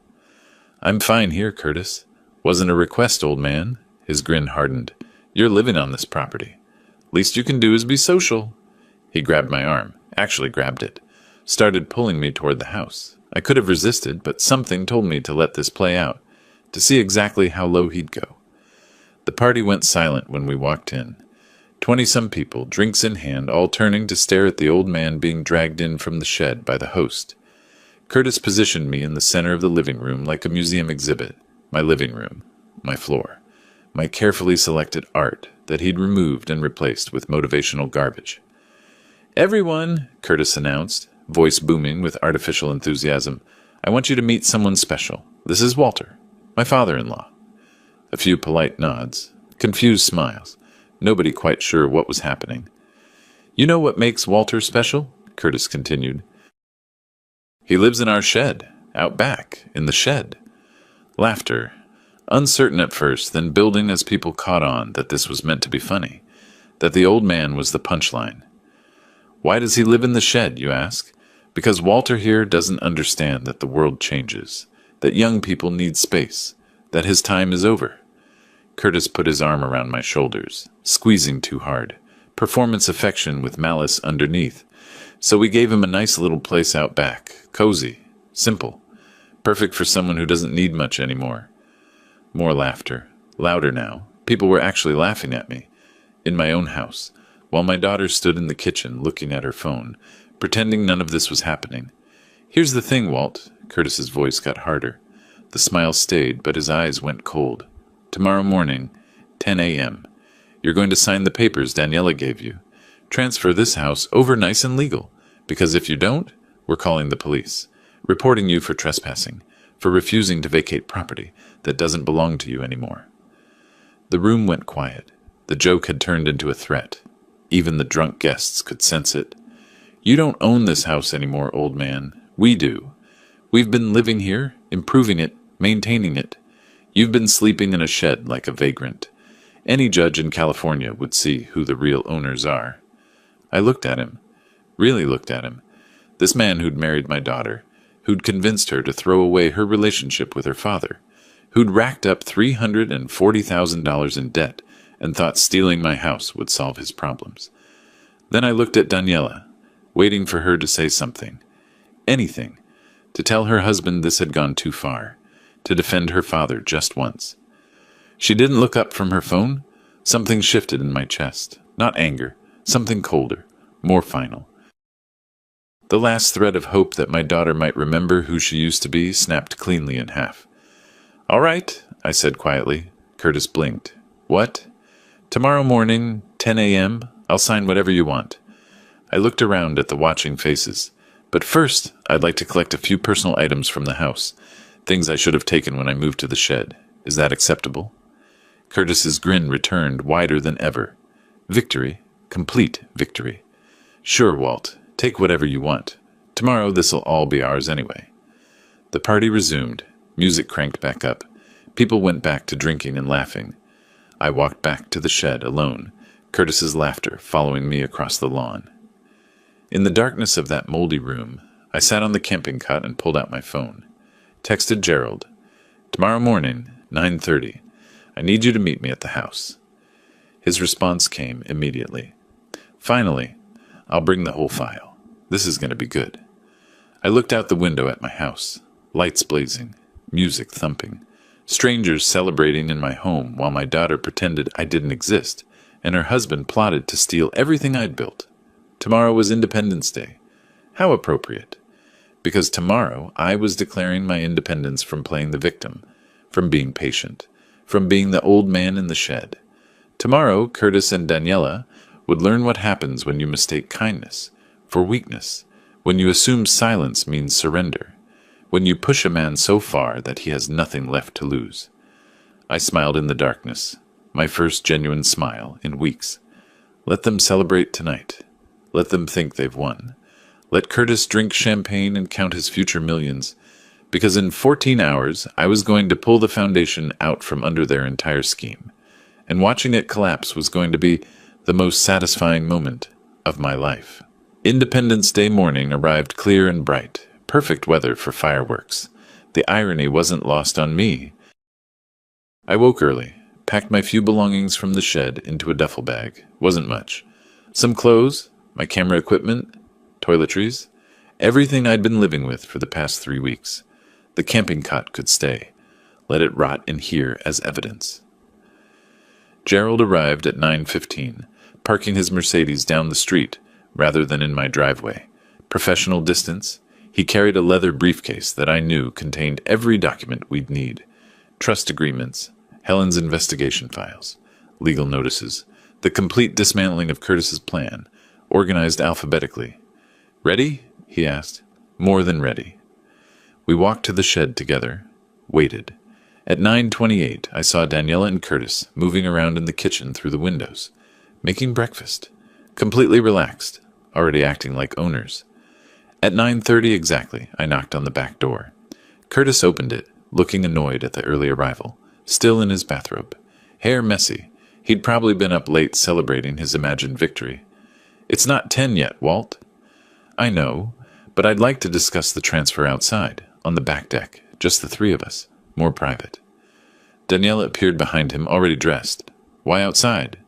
I'm fine here, Curtis. Wasn't a request, old man. His grin hardened. You're living on this property. Least you can do is be social. He grabbed my arm, actually grabbed it, started pulling me toward the house. I could have resisted, but something told me to let this play out, to see exactly how low he'd go. The party went silent when we walked in. 20-some people, drinks in hand, all turning to stare at the old man being dragged in from the shed by the host. Curtis positioned me in the center of the living room like a museum exhibit. My living room, my floor, my carefully selected art that he'd removed and replaced with motivational garbage. Everyone, Curtis announced, voice booming with artificial enthusiasm, I want you to meet someone special. This is Walter, my father-in-law. A few polite nods, confused smiles, nobody quite sure what was happening. You know what makes Walter special? Curtis continued. He lives in our shed, out back, in the shed. Laughter, uncertain at first, then building as people caught on that this was meant to be funny, that the old man was the punchline. Why does he live in the shed, you ask? Because Walter here doesn't understand that the world changes, that young people need space, that his time is over. Curtis put his arm around my shoulders, squeezing too hard, performance affection with malice underneath. So we gave him a nice little place out back, cozy, simple, perfect for someone who doesn't need much anymore. More laughter, louder now. People were actually laughing at me, in my own house, while my daughter stood in the kitchen looking at her phone, pretending none of this was happening. Here's the thing, Walt. Curtis's voice got harder. The smile stayed, but his eyes went cold. Tomorrow morning, 10 a.m., you're going to sign the papers Daniela gave you. Transfer this house over nice and legal, because if you don't, we're calling the police, reporting you for trespassing, for refusing to vacate property that doesn't belong to you anymore. The room went quiet. The joke had turned into a threat. Even the drunk guests could sense it. "You don't own this house anymore, old man. We do. We've been living here, improving it, maintaining it. You've been sleeping in a shed like a vagrant. Any judge in California would see who the real owners are." I looked at him. Really looked at him. This man who'd married my daughter, who'd convinced her to throw away her relationship with her father, who'd racked up $340,000 in debt and thought stealing my house would solve his problems. Then I looked at Daniela, waiting for her to say something. Anything. To tell her husband this had gone too far. To defend her father just once. She didn't look up from her phone. Something shifted in my chest. Not anger. Something colder. More final. The last thread of hope that my daughter might remember who she used to be snapped cleanly in half. "All right," I said quietly. Curtis blinked. "What?" "Tomorrow morning, 10 a.m., I'll sign whatever you want." I looked around at the watching faces. "But first, I'd like to collect a few personal items from the house. Things I should have taken when I moved to the shed. Is that acceptable?" Curtis's grin returned, wider than ever. Victory. Complete victory. "Sure, Walt. Take whatever you want. Tomorrow this'll all be ours anyway." The party resumed. Music cranked back up. People went back to drinking and laughing. I walked back to the shed alone, Curtis's laughter following me across the lawn. In the darkness of that moldy room, I sat on the camping cot and pulled out my phone. Texted Gerald. "Tomorrow morning, 9:30. I need you to meet me at the house." His response came immediately. "Finally, I'll bring the whole file. This is going to be good." I looked out the window at my house. Lights blazing. Music thumping. Strangers celebrating in my home while my daughter pretended I didn't exist, and her husband plotted to steal everything I'd built. Tomorrow was Independence Day. How appropriate. Because tomorrow I was declaring my independence from playing the victim, from being patient, from being the old man in the shed. Tomorrow, Curtis and Daniela would learn what happens when you mistake kindness for weakness, when you assume silence means surrender, when you push a man so far that he has nothing left to lose. I smiled in the darkness, my first genuine smile in weeks. Let them celebrate tonight. Let them think they've won. Let Curtis drink champagne and count his future millions, because in 14 hours I was going to pull the foundation out from under their entire scheme, and watching it collapse was going to be the most satisfying moment of my life. Independence Day morning arrived clear and bright, perfect weather for fireworks. The irony wasn't lost on me. I woke early, packed my few belongings from the shed into a duffel bag. Wasn't much. Some clothes, my camera equipment, toiletries, everything I'd been living with for the past 3 weeks. The camping cot could stay. Let it rot in here as evidence. Gerald arrived at 9:15, parking his Mercedes down the street rather than in my driveway. Professional distance. He carried a leather briefcase that I knew contained every document we'd need. Trust agreements, Helen's investigation files, legal notices, the complete dismantling of Curtis's plan, organized alphabetically. "Ready?" he asked. "More than ready." We walked to the shed together, waited. At 9:28, I saw Daniela and Curtis moving around in the kitchen through the windows, making breakfast, completely relaxed, already acting like owners. At 9:30 exactly, I knocked on the back door. Curtis opened it, looking annoyed at the early arrival, still in his bathrobe. Hair messy. He'd probably been up late celebrating his imagined victory. "It's not 10 yet, Walt." "I know, but I'd like to discuss the transfer outside, on the back deck, just the three of us, more private." Daniela appeared behind him, already dressed. "Why outside?"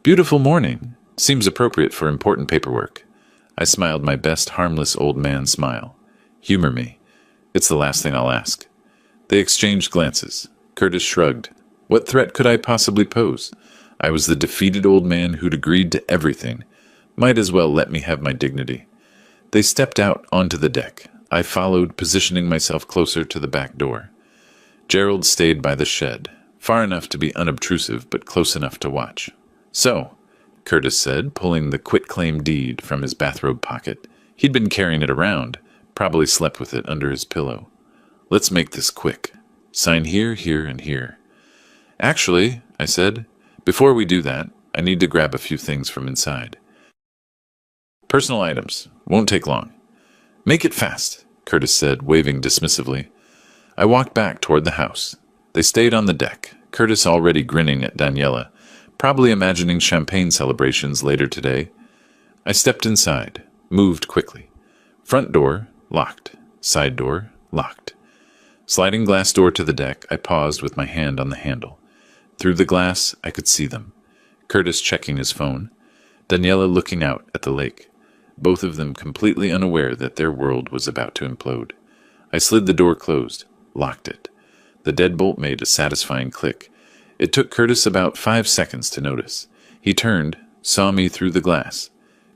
"Beautiful morning. Seems appropriate for important paperwork." I smiled my best harmless old man smile. "Humor me. It's the last thing I'll ask." They exchanged glances. Curtis shrugged. What threat could I possibly pose? I was the defeated old man who'd agreed to everything. Might as well let me have my dignity. They stepped out onto the deck. I followed, positioning myself closer to the back door. Gerald stayed by the shed, far enough to be unobtrusive, but close enough to watch. "So," Curtis said, pulling the quitclaim deed from his bathrobe pocket. He'd been carrying it around, probably slept with it under his pillow. "Let's make this quick. Sign here, here, and here." "Actually," I said, "before we do that, I need to grab a few things from inside. Personal items. Won't take long. Make it fast, Curtis said, waving dismissively. I walked back toward the house. They stayed on the deck, Curtis already grinning at Daniela, probably imagining champagne celebrations later today. I stepped inside, moved quickly. Front door, locked. Side door, locked. Sliding glass door to the deck, I paused with my hand on the handle. Through the glass, I could see them. Curtis checking his phone. Daniela looking out at the lake. Both of them completely unaware that their world was about to implode. I slid the door closed, locked it. The deadbolt made a satisfying click. It took Curtis about 5 seconds to notice. He turned, saw me through the glass.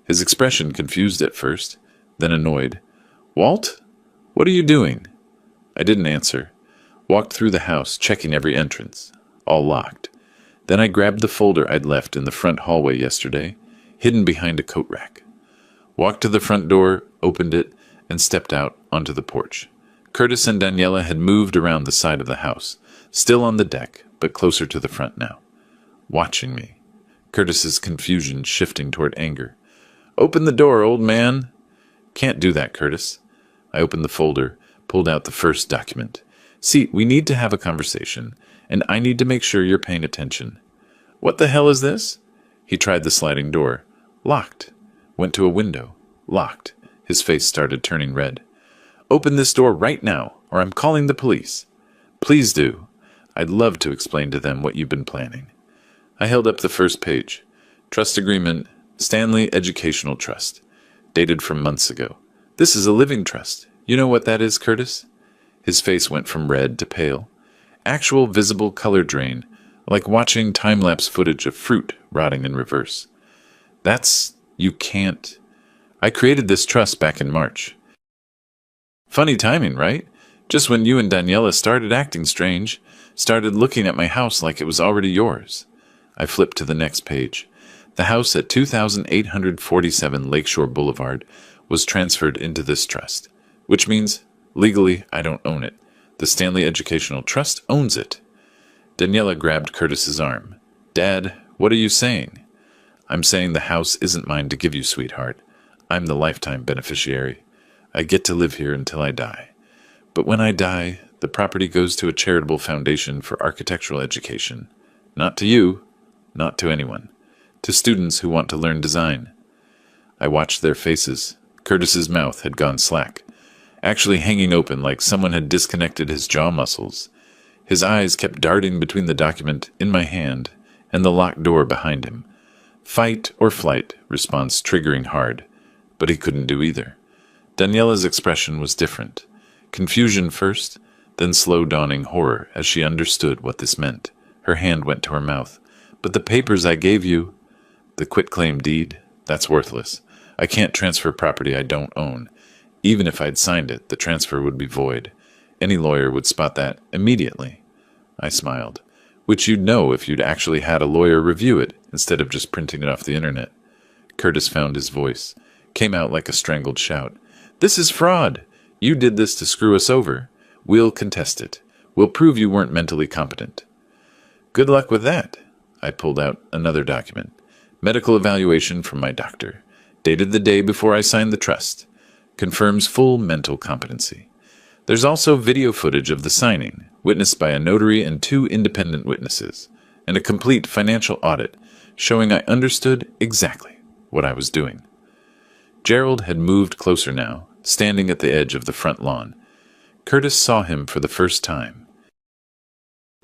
His expression confused at first, then annoyed. Walt? What are you doing? I didn't answer. Walked through the house, checking every entrance. All locked. Then I grabbed the folder I'd left in the front hallway yesterday, hidden behind a coat rack. Walked to the front door, opened it, and stepped out onto the porch. Curtis and Daniela had moved around the side of the house, still on the deck, but closer to the front now. Watching me. Curtis's confusion shifting toward anger. Open the door, old man. Can't do that, Curtis. I opened the folder, pulled out the first document. See, we need to have a conversation, and I need to make sure you're paying attention. What the hell is this? He tried the sliding door. Locked. Went to a window. Locked. His face started turning red. Open this door right now, or I'm calling the police. Please do. I'd love to explain to them what you've been planning. I held up the first page. Trust agreement, Stanley Educational Trust. Dated from months ago. This is a living trust. You know what that is, Curtis? His face went from red to pale. Actual visible color drain, like watching time-lapse footage of fruit rotting in reverse. You can't. I created this trust back in March. Funny timing, right? Just when you and Daniela started acting strange, started looking at my house like it was already yours. I flipped to the next page. The house at 2847 Lakeshore Boulevard was transferred into this trust, which means, legally, I don't own it. The Stanley Educational Trust owns it. Daniela grabbed Curtis's arm. Dad, what are you saying? I'm saying the house isn't mine to give you, sweetheart. I'm the lifetime beneficiary. I get to live here until I die. But when I die, the property goes to a charitable foundation for architectural education. Not to you, not to anyone. To students who want to learn design. I watched their faces. Curtis's mouth had gone slack, actually hanging open like someone had disconnected his jaw muscles. His eyes kept darting between the document in my hand and the locked door behind him. Fight or flight, response triggering hard, but he couldn't do either. Daniela's expression was different. Confusion first, then slow dawning horror as she understood what this meant. Her hand went to her mouth. But the papers I gave you, the quitclaim deed, that's worthless. I can't transfer property I don't own. Even if I'd signed it, the transfer would be void. Any lawyer would spot that immediately. I smiled. Which you'd know if you'd actually had a lawyer review it, instead of just printing it off the internet. Curtis found his voice. Came out like a strangled shout. This is fraud! You did this to screw us over. We'll contest it. We'll prove you weren't mentally competent. Good luck with that. I pulled out another document. Medical evaluation from my doctor. Dated the day before I signed the trust. Confirms full mental competency. There's also video footage of the signing, witnessed by a notary and 2 independent witnesses, and a complete financial audit showing I understood exactly what I was doing. Gerald had moved closer now, standing at the edge of the front lawn. Curtis saw him for the first time.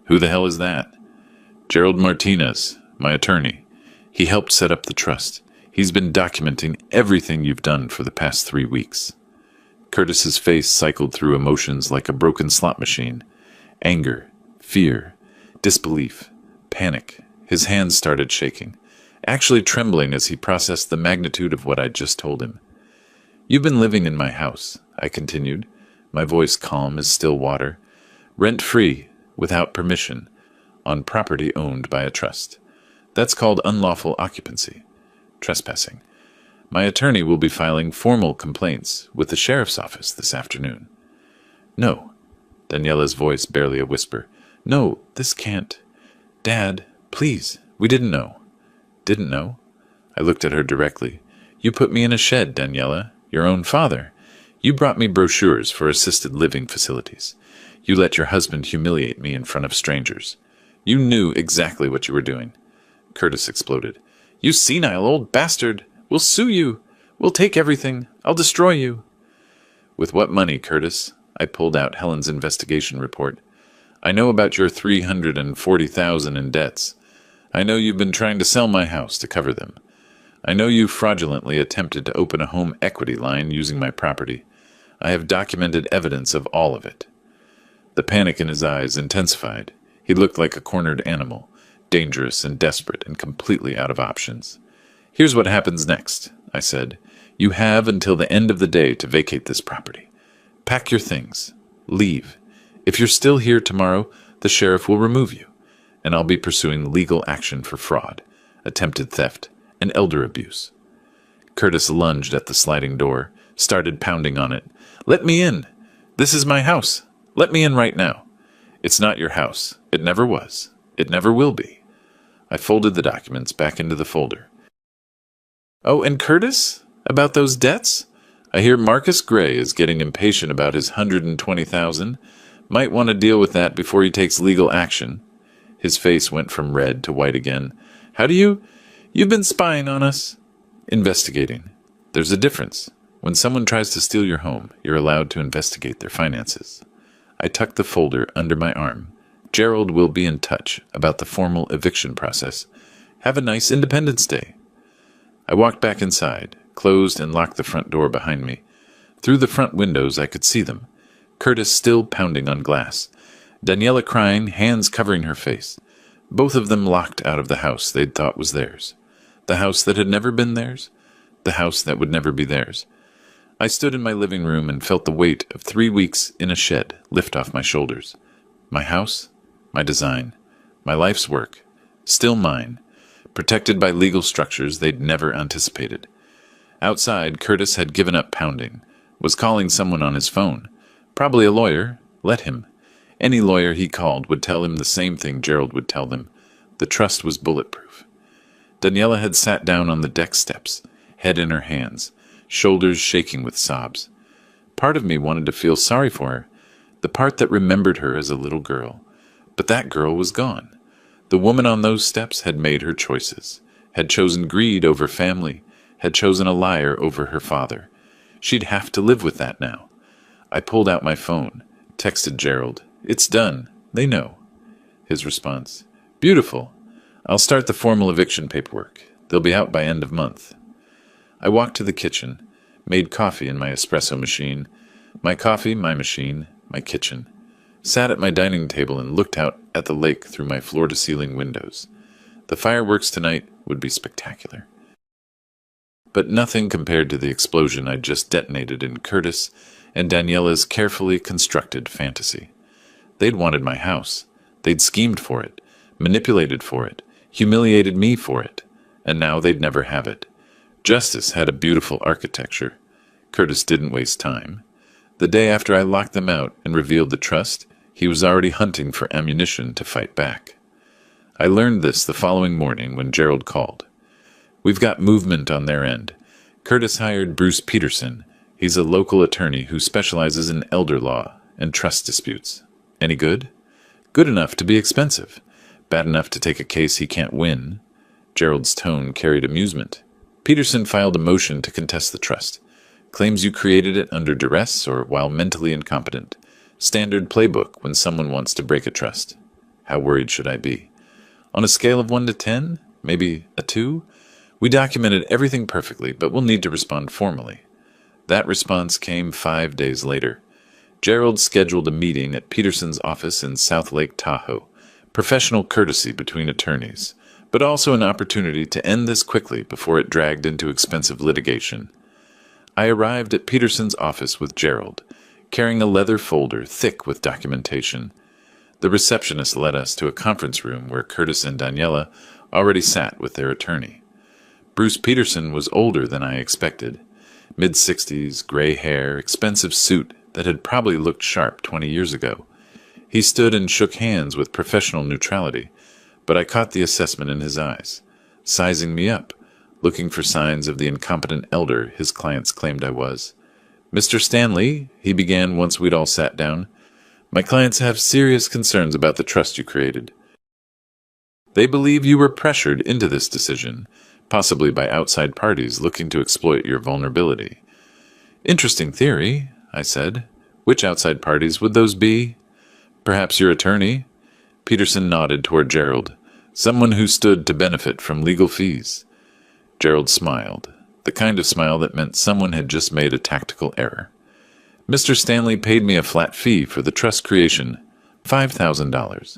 Who the hell is that? Gerald Martinez, my attorney. He helped set up the trust. He's been documenting everything you've done for the past 3 weeks. Curtis's face cycled through emotions like a broken slot machine. Anger, fear, disbelief, panic. His hands started shaking, actually trembling as he processed the magnitude of what I'd just told him. You've been living in my house, I continued, my voice calm as still water, rent-free, without permission, on property owned by a trust. That's called unlawful occupancy, trespassing. My attorney will be filing formal complaints with the sheriff's office this afternoon. No. Daniela's voice barely a whisper. No, this can't. Dad, please, we didn't know. Didn't know? I looked at her directly. You put me in a shed, Daniela, your own father. You brought me brochures for assisted living facilities. You let your husband humiliate me in front of strangers. You knew exactly what you were doing. Curtis exploded. You senile old bastard! We'll sue you! We'll take everything! I'll destroy you! With what money, Curtis? I pulled out Helen's investigation report. I know about your $340,000 in debts. I know you've been trying to sell my house to cover them. I know you fraudulently attempted to open a home equity line using my property. I have documented evidence of all of it. The panic in his eyes intensified. He looked like a cornered animal, dangerous and desperate and completely out of options. Here's what happens next, I said. You have until the end of the day to vacate this property. Pack your things. Leave. If you're still here tomorrow, the sheriff will remove you, and I'll be pursuing legal action for fraud, attempted theft, and elder abuse. Curtis lunged at the sliding door, started pounding on it. Let me in. This is my house. Let me in right now. It's not your house. It never was. It never will be. I folded the documents back into the folder. Oh, and Curtis? About those debts? I hear Marcus Gray is getting impatient about his $120,000. Might want to deal with that before he takes legal action. His face went from red to white again. How do you... You've been spying on us. Investigating. There's a difference. When someone tries to steal your home, you're allowed to investigate their finances. I tucked the folder under my arm. Gerald will be in touch about the formal eviction process. Have a nice Independence Day. I walked back inside, closed and locked the front door behind me. Through the front windows I could see them. Curtis still pounding on glass. Daniela crying, hands covering her face. Both of them locked out of the house they'd thought was theirs. The house that had never been theirs. The house that would never be theirs. I stood in my living room and felt the weight of 3 weeks in a shed lift off my shoulders. My house, my design, my life's work, still mine, protected by legal structures they'd never anticipated. Outside, Curtis had given up pounding, was calling someone on his phone. Probably a lawyer. Let him. Any lawyer he called would tell him the same thing Gerald would tell them. The trust was bulletproof. Daniela had sat down on the deck steps, head in her hands, shoulders shaking with sobs. Part of me wanted to feel sorry for her, the part that remembered her as a little girl. But that girl was gone. The woman on those steps had made her choices, had chosen greed over family, had chosen a liar over her father. She'd have to live with that now. I pulled out my phone, texted Gerald. It's done. They know. His response. Beautiful. I'll start the formal eviction paperwork. They'll be out by end of month. I walked to the kitchen, made coffee in my espresso machine. My coffee, my machine, my kitchen. Sat at my dining table and looked out at the lake through my floor-to-ceiling windows. The fireworks tonight would be spectacular. But nothing compared to the explosion I'd just detonated in Curtis and Daniela's carefully constructed fantasy. They'd wanted my house. They'd schemed for it, manipulated for it, humiliated me for it, and now they'd never have it. Justice had a beautiful architecture. Curtis didn't waste time. The day after I locked them out and revealed the trust, he was already hunting for ammunition to fight back. I learned this the following morning when Gerald called. We've got movement on their end. Curtis hired Bruce Peterson. He's a local attorney who specializes in elder law and trust disputes. Any good? Good enough to be expensive. Bad enough to take a case he can't win. Gerald's tone carried amusement. Peterson filed a motion to contest the trust. Claims you created it under duress or while mentally incompetent. Standard playbook when someone wants to break a trust. How worried should I be? On a scale of 1 to 10, maybe a 2? We documented everything perfectly, but we'll need to respond formally. That response came 5 days later. Gerald scheduled a meeting at Peterson's office in South Lake Tahoe. Professional courtesy between attorneys, but also an opportunity to end this quickly before it dragged into expensive litigation. I arrived at Peterson's office with Gerald, carrying a leather folder thick with documentation. The receptionist led us to a conference room where Curtis and Daniela already sat with their attorney. Bruce Peterson was older than I expected. Mid-60s, gray hair, expensive suit that had probably looked sharp 20 years ago. He stood and shook hands with professional neutrality, but I caught the assessment in his eyes, sizing me up, looking for signs of the incompetent elder his clients claimed I was. "Mr. Stanley," he began once we'd all sat down, "my clients have serious concerns about the trust you created. They believe you were pressured into this decision, possibly by outside parties looking to exploit your vulnerability." "Interesting theory," I said. "Which outside parties would those be?" "Perhaps your attorney?" Peterson nodded toward Gerald. "Someone who stood to benefit from legal fees." Gerald smiled, the kind of smile that meant someone had just made a tactical error. "Mr. Stanley paid me a flat fee for the trust creation, $5,000.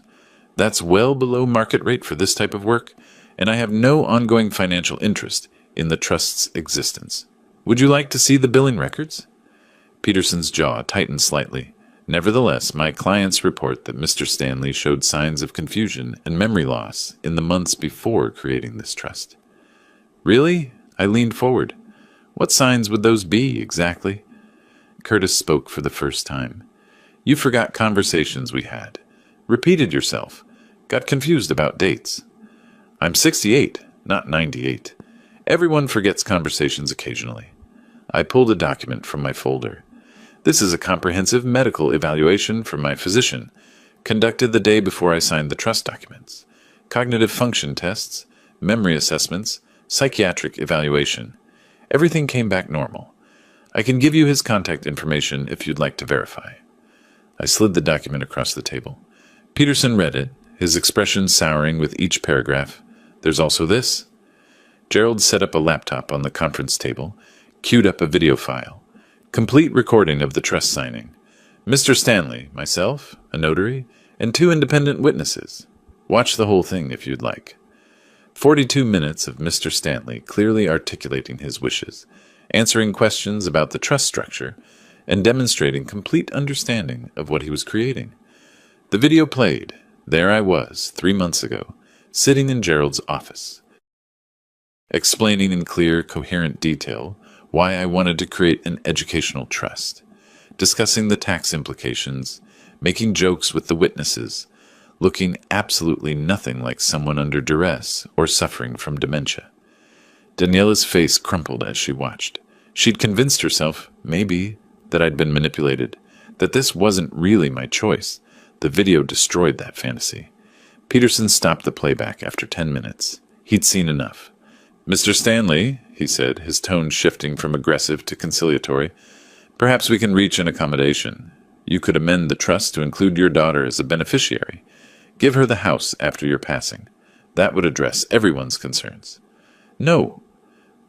That's well below market rate for this type of work, and I have no ongoing financial interest in the trust's existence. Would you like to see the billing records?" Peterson's jaw tightened slightly. Nevertheless, my clients report that Mr. Stanley showed signs of confusion and memory loss in the months before creating this trust. "Really?" I leaned forward. "What signs would those be, exactly?" Curtis spoke for the first time. "You forgot conversations we had. Repeated yourself. Got confused about dates." "I'm 68, not 98. Everyone forgets conversations occasionally." I pulled a document from my folder. "This is a comprehensive medical evaluation from my physician, conducted the day before I signed the trust documents. Cognitive function tests, memory assessments, psychiatric evaluation. Everything came back normal. I can give you his contact information if you'd like to verify." I slid the document across the table. Peterson read it, his expression souring with each paragraph. "There's also this." Gerald set up a laptop on the conference table, queued up a video file. "Complete recording of the trust signing. Mr. Stanley, myself, a notary, and 2 independent witnesses. Watch the whole thing if you'd like." 42 minutes of Mr. Stanley clearly articulating his wishes, answering questions about the trust structure, and demonstrating complete understanding of what he was creating. The video played. There I was, 3 months ago, sitting in Gerald's office, explaining in clear, coherent detail why I wanted to create an educational trust, discussing the tax implications, making jokes with the witnesses, looking absolutely nothing like someone under duress or suffering from dementia. Daniela's face crumpled as she watched. She'd convinced herself, maybe, that I'd been manipulated, that this wasn't really my choice. The video destroyed that fantasy. Peterson stopped the playback after 10 minutes. He'd seen enough. "Mr. Stanley," he said, his tone shifting from aggressive to conciliatory, "perhaps we can reach an accommodation. You could amend the trust to include your daughter as a beneficiary. Give her the house after your passing. That would address everyone's concerns." "No."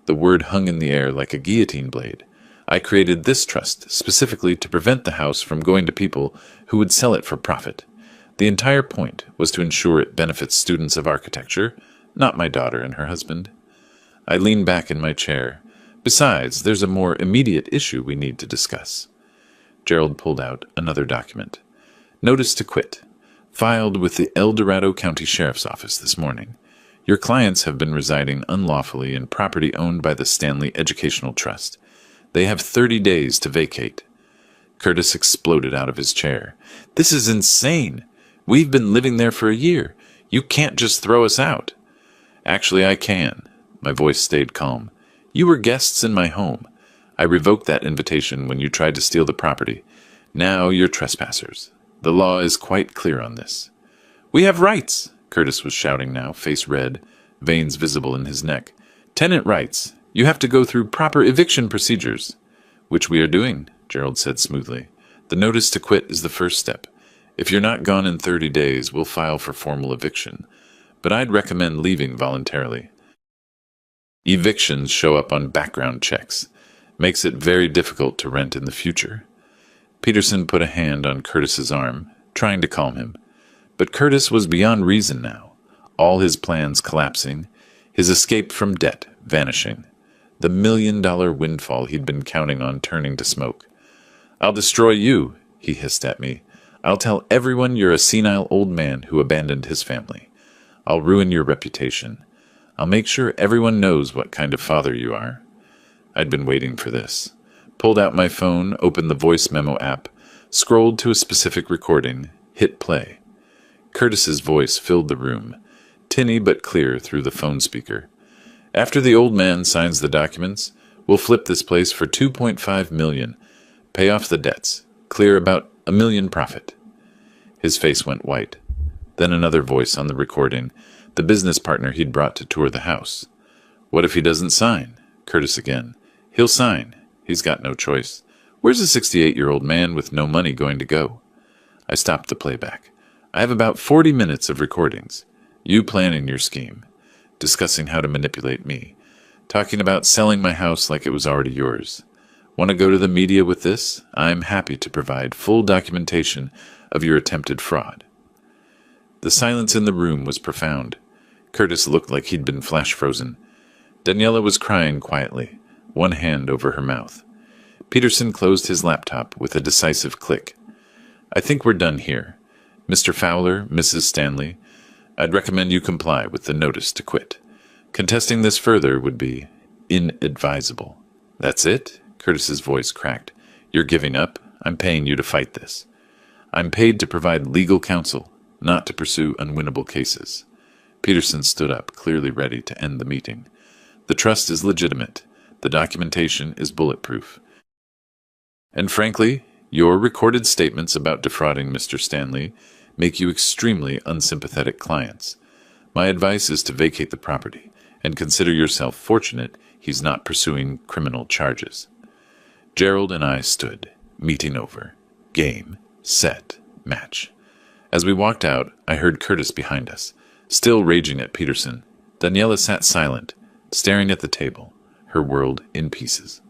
The word hung in the air like a guillotine blade. "I created this trust specifically to prevent the house from going to people who would sell it for profit. The entire point was to ensure it benefits students of architecture, not my daughter and her husband." I leaned back in my chair. "Besides, there's a more immediate issue we need to discuss." Gerald pulled out another document. "Notice to quit. Filed with the El Dorado County Sheriff's Office this morning. Your clients have been residing unlawfully in property owned by the Stanley Educational Trust. They have 30 days to vacate." Curtis exploded out of his chair. "This is insane. We've been living there for a year. You can't just throw us out." "Actually, I can." My voice stayed calm. "You were guests in my home. I revoked that invitation when you tried to steal the property. Now you're trespassers. The law is quite clear on this." "We have rights," Curtis was shouting now, face red, veins visible in his neck. "Tenant rights. You have to go through proper eviction procedures." "Which we are doing," Gerald said smoothly. "The notice to quit is the first step. If you're not gone in 30 days, we'll file for formal eviction. But I'd recommend leaving voluntarily. Evictions show up on background checks. Makes it very difficult to rent in the future." Peterson put a hand on Curtis's arm, trying to calm him. But Curtis was beyond reason now, all his plans collapsing, his escape from debt vanishing, the $1 million windfall he'd been counting on turning to smoke. "I'll destroy you," he hissed at me. "I'll tell everyone you're a senile old man who abandoned his family. I'll ruin your reputation. I'll make sure everyone knows what kind of father you are." I'd been waiting for this. Pulled out my phone, opened the voice memo app, scrolled to a specific recording, hit play. Curtis's voice filled the room, tinny but clear through the phone speaker. After the old man signs the documents, we'll flip this place for $2.5 million, pay off the debts, clear about $1 million profit. His face went white. Then another voice on the recording, the business partner he'd brought to tour the house. What if he doesn't sign? Curtis again. He'll sign. He's got no choice. Where's a 68-year-old man with no money going to go? I stopped the playback. I have about 40 minutes of recordings. You planning your scheme, discussing how to manipulate me, talking about selling my house like it was already yours. Want to go to the media with this? I'm happy to provide full documentation of your attempted fraud. The silence in the room was profound. Curtis looked like he'd been flash frozen. Daniela was crying quietly, one hand over her mouth. Peterson closed his laptop with a decisive click. I think we're done here. Mr. Fowler, Mrs. Stanley, I'd recommend you comply with the notice to quit. Contesting this further would be inadvisable. That's it? Curtis's voice cracked. You're giving up? I'm paying you to fight this. I'm paid to provide legal counsel, not to pursue unwinnable cases. Peterson stood up, clearly ready to end the meeting. The trust is legitimate. The documentation is bulletproof. And frankly, your recorded statements about defrauding Mr. Stanley make you extremely unsympathetic clients. My advice is to vacate the property and consider yourself fortunate he's not pursuing criminal charges. Gerald and I stood, meeting over. Game, set, match. As we walked out, I heard Curtis behind us, still raging at Peterson. Daniela sat silent, staring at the table, her world in pieces.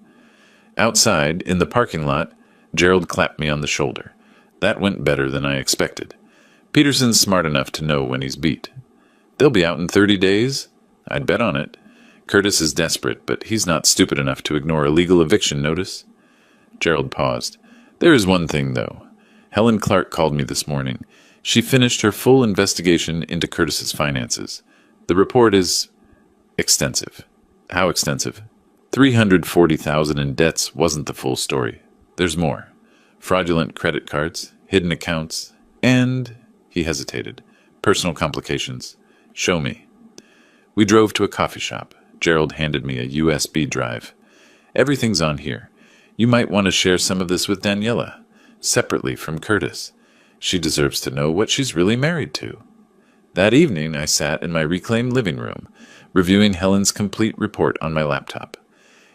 Outside, in the parking lot, Gerald clapped me on the shoulder. That went better than I expected. Peterson's smart enough to know when he's beat. They'll be out in 30 days? I'd bet on it. Curtis is desperate, but he's not stupid enough to ignore a legal eviction notice. Gerald paused. There is one thing, though. Helen Clark called me this morning. She finished her full investigation into Curtis's finances. The report is extensive. How extensive? $340,000 in debts wasn't the full story. There's more. Fraudulent credit cards, hidden accounts, and, he hesitated, personal complications. Show me. We drove to a coffee shop. Gerald handed me a USB drive. Everything's on here. You might want to share some of this with Daniela, separately from Curtis. She deserves to know what she's really married to. That evening, I sat in my reclaimed living room, reviewing Helen's complete report on my laptop.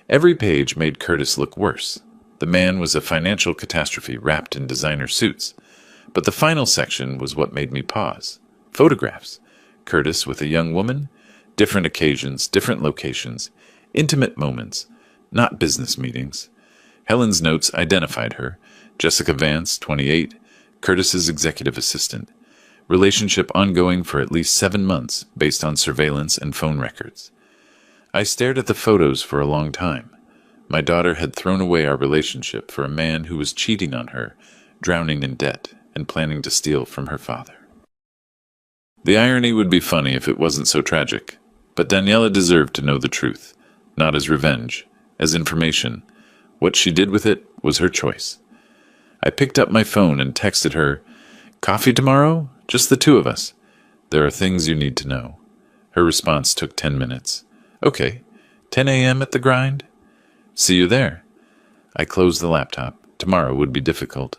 Every page made Curtis look worse. The man was a financial catastrophe wrapped in designer suits. But the final section was what made me pause. Photographs. Curtis with a young woman, different occasions, different locations, intimate moments, not business meetings. Helen's notes identified her. Jessica Vance, 28, Curtis's executive assistant. Relationship ongoing for at least 7 months based on surveillance and phone records. I stared at the photos for a long time. My daughter had thrown away our relationship for a man who was cheating on her, drowning in debt, and planning to steal from her father. The irony would be funny if it wasn't so tragic, but Daniela deserved to know the truth, not as revenge, as information. What she did with it was her choice. I picked up my phone and texted her, "Coffee tomorrow? Just the two of us. There are things you need to know." Her response took 10 minutes. "Okay, 10 a.m. at the grind? See you there." I closed the laptop. Tomorrow would be difficult.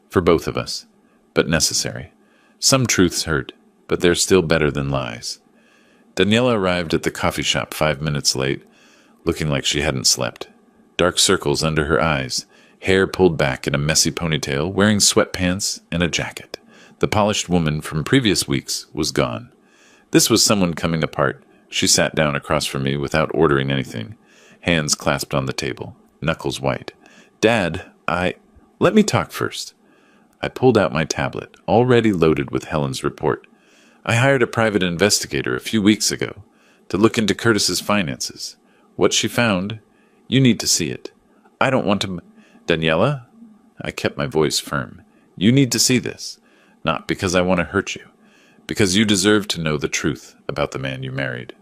For both of us. But necessary. Some truths hurt, but they're still better than lies. Daniela arrived at the coffee shop 5 minutes late, looking like she hadn't slept. Dark circles under her eyes, hair pulled back in a messy ponytail, wearing sweatpants and a jacket. The polished woman from previous weeks was gone. This was someone coming apart. She sat down across from me without ordering anything, hands clasped on the table, knuckles white. "Dad, Let me talk first." I pulled out my tablet, already loaded with Helen's report. I hired a private investigator a few weeks ago to look into Curtis's finances. What she found, you need to see it. I don't want to... Daniela? I kept my voice firm. You need to see this. Not because I want to hurt you. Because you deserve to know the truth about the man you married.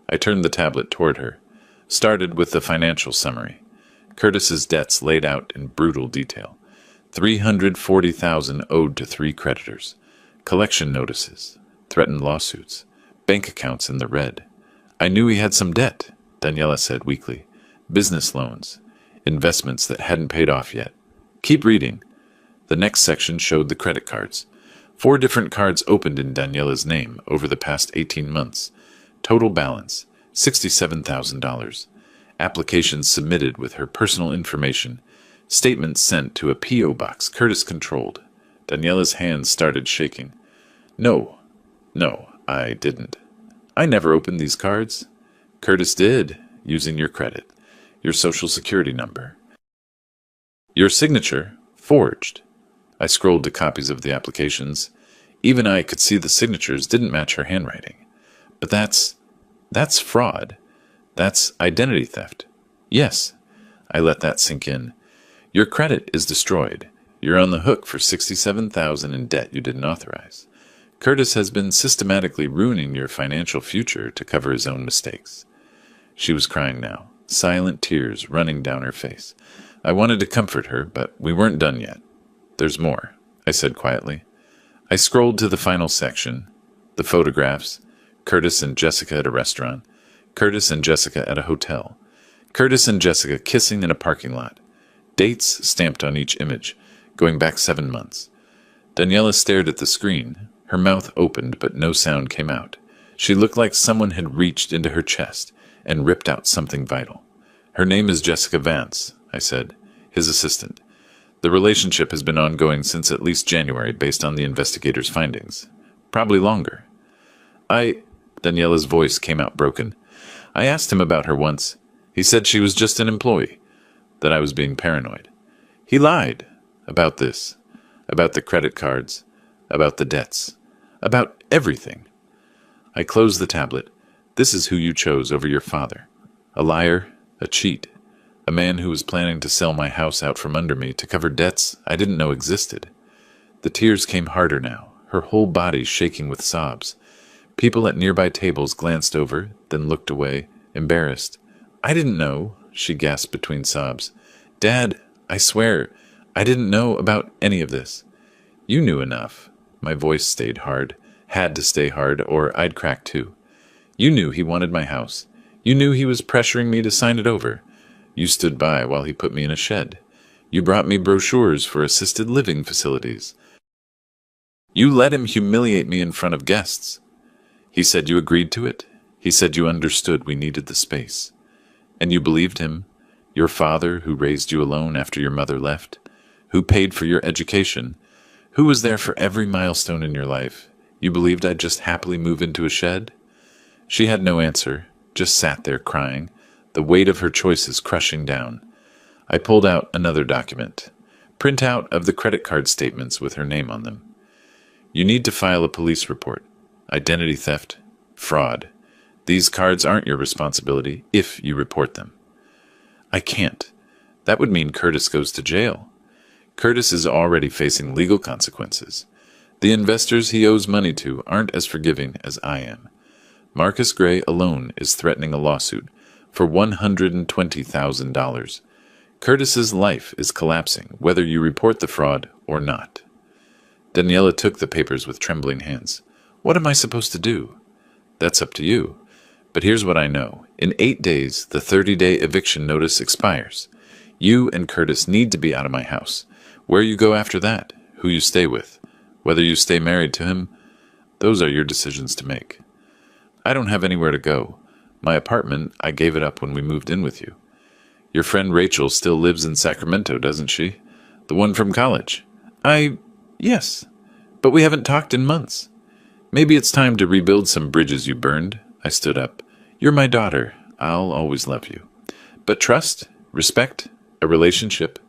I turned the tablet toward her. Started with the financial summary. Curtis's debts laid out in brutal detail. $340,000 owed to 3 creditors. Collection notices. Threatened lawsuits. Bank accounts in the red. I knew he had some debt, Daniela said weakly. Business loans, investments that hadn't paid off yet. Keep reading. The next section showed the credit cards. 4 different cards opened in Daniela's name over the past 18 months. Total balance, $67,000. Applications submitted with her personal information. Statements sent to a P.O. box Curtis controlled. Daniela's hands started shaking. No, I didn't. I never opened these cards. Curtis did, using your credit, your social security number. Your signature, forged. I scrolled to copies of the applications. Even I could see the signatures didn't match her handwriting. But that's fraud. That's identity theft. Yes, I let that sink in. Your credit is destroyed. You're on the hook for $67,000 in debt you didn't authorize. Curtis has been systematically ruining your financial future to cover his own mistakes. She was crying now, silent tears running down her face. I wanted to comfort her, but we weren't done yet. There's more, I said quietly. I scrolled to the final section. The photographs. Curtis and Jessica at a restaurant. Curtis and Jessica at a hotel. Curtis and Jessica kissing in a parking lot. Dates stamped on each image, going back 7 months. Daniela stared at the screen. Her mouth opened, but no sound came out. She looked like someone had reached into her chest and ripped out something vital. Her name is Jessica Vance, I said, his assistant. The relationship has been ongoing since at least January based on the investigators' findings. Probably longer. Daniela's voice came out broken. I asked him about her once. He said she was just an employee, that I was being paranoid. He lied about this, about the credit cards, about the debts, about everything. I closed the tablet. This is who you chose over your father. A liar, a cheat, a man who was planning to sell my house out from under me to cover debts I didn't know existed. The tears came harder now, her whole body shaking with sobs. People at nearby tables glanced over, then looked away, embarrassed. I didn't know, she gasped between sobs. Dad, I swear, I didn't know about any of this. You knew enough. My voice stayed hard, had to stay hard, or I'd crack too. You knew he wanted my house. You knew he was pressuring me to sign it over. You stood by while he put me in a shed. You brought me brochures for assisted living facilities. You let him humiliate me in front of guests. He said you agreed to it. He said you understood we needed the space. And you believed him, your father who raised you alone after your mother left, who paid for your education, who was there for every milestone in your life. You believed I'd just happily move into a shed? She had no answer, just sat there crying, the weight of her choices crushing down. I pulled out another document, printout of the credit card statements with her name on them. You need to file a police report. Identity theft, fraud. These cards aren't your responsibility if you report them. I can't. That would mean Curtis goes to jail. Curtis is already facing legal consequences. The investors he owes money to aren't as forgiving as I am. Marcus Gray alone is threatening a lawsuit for $120,000. Curtis's life is collapsing, whether you report the fraud or not. Daniela took the papers with trembling hands. What am I supposed to do? That's up to you. But here's what I know. In 8 days, the 30-day eviction notice expires. You and Curtis need to be out of my house. Where you go after that, who you stay with, whether you stay married to him, those are your decisions to make. I don't have anywhere to go. My apartment, I gave it up when we moved in with you. Your friend Rachel still lives in Sacramento, doesn't she? The one from college. Yes, but we haven't talked in months. Maybe it's time to rebuild some bridges you burned. I stood up. You're my daughter. I'll always love you. But trust, respect, a relationship,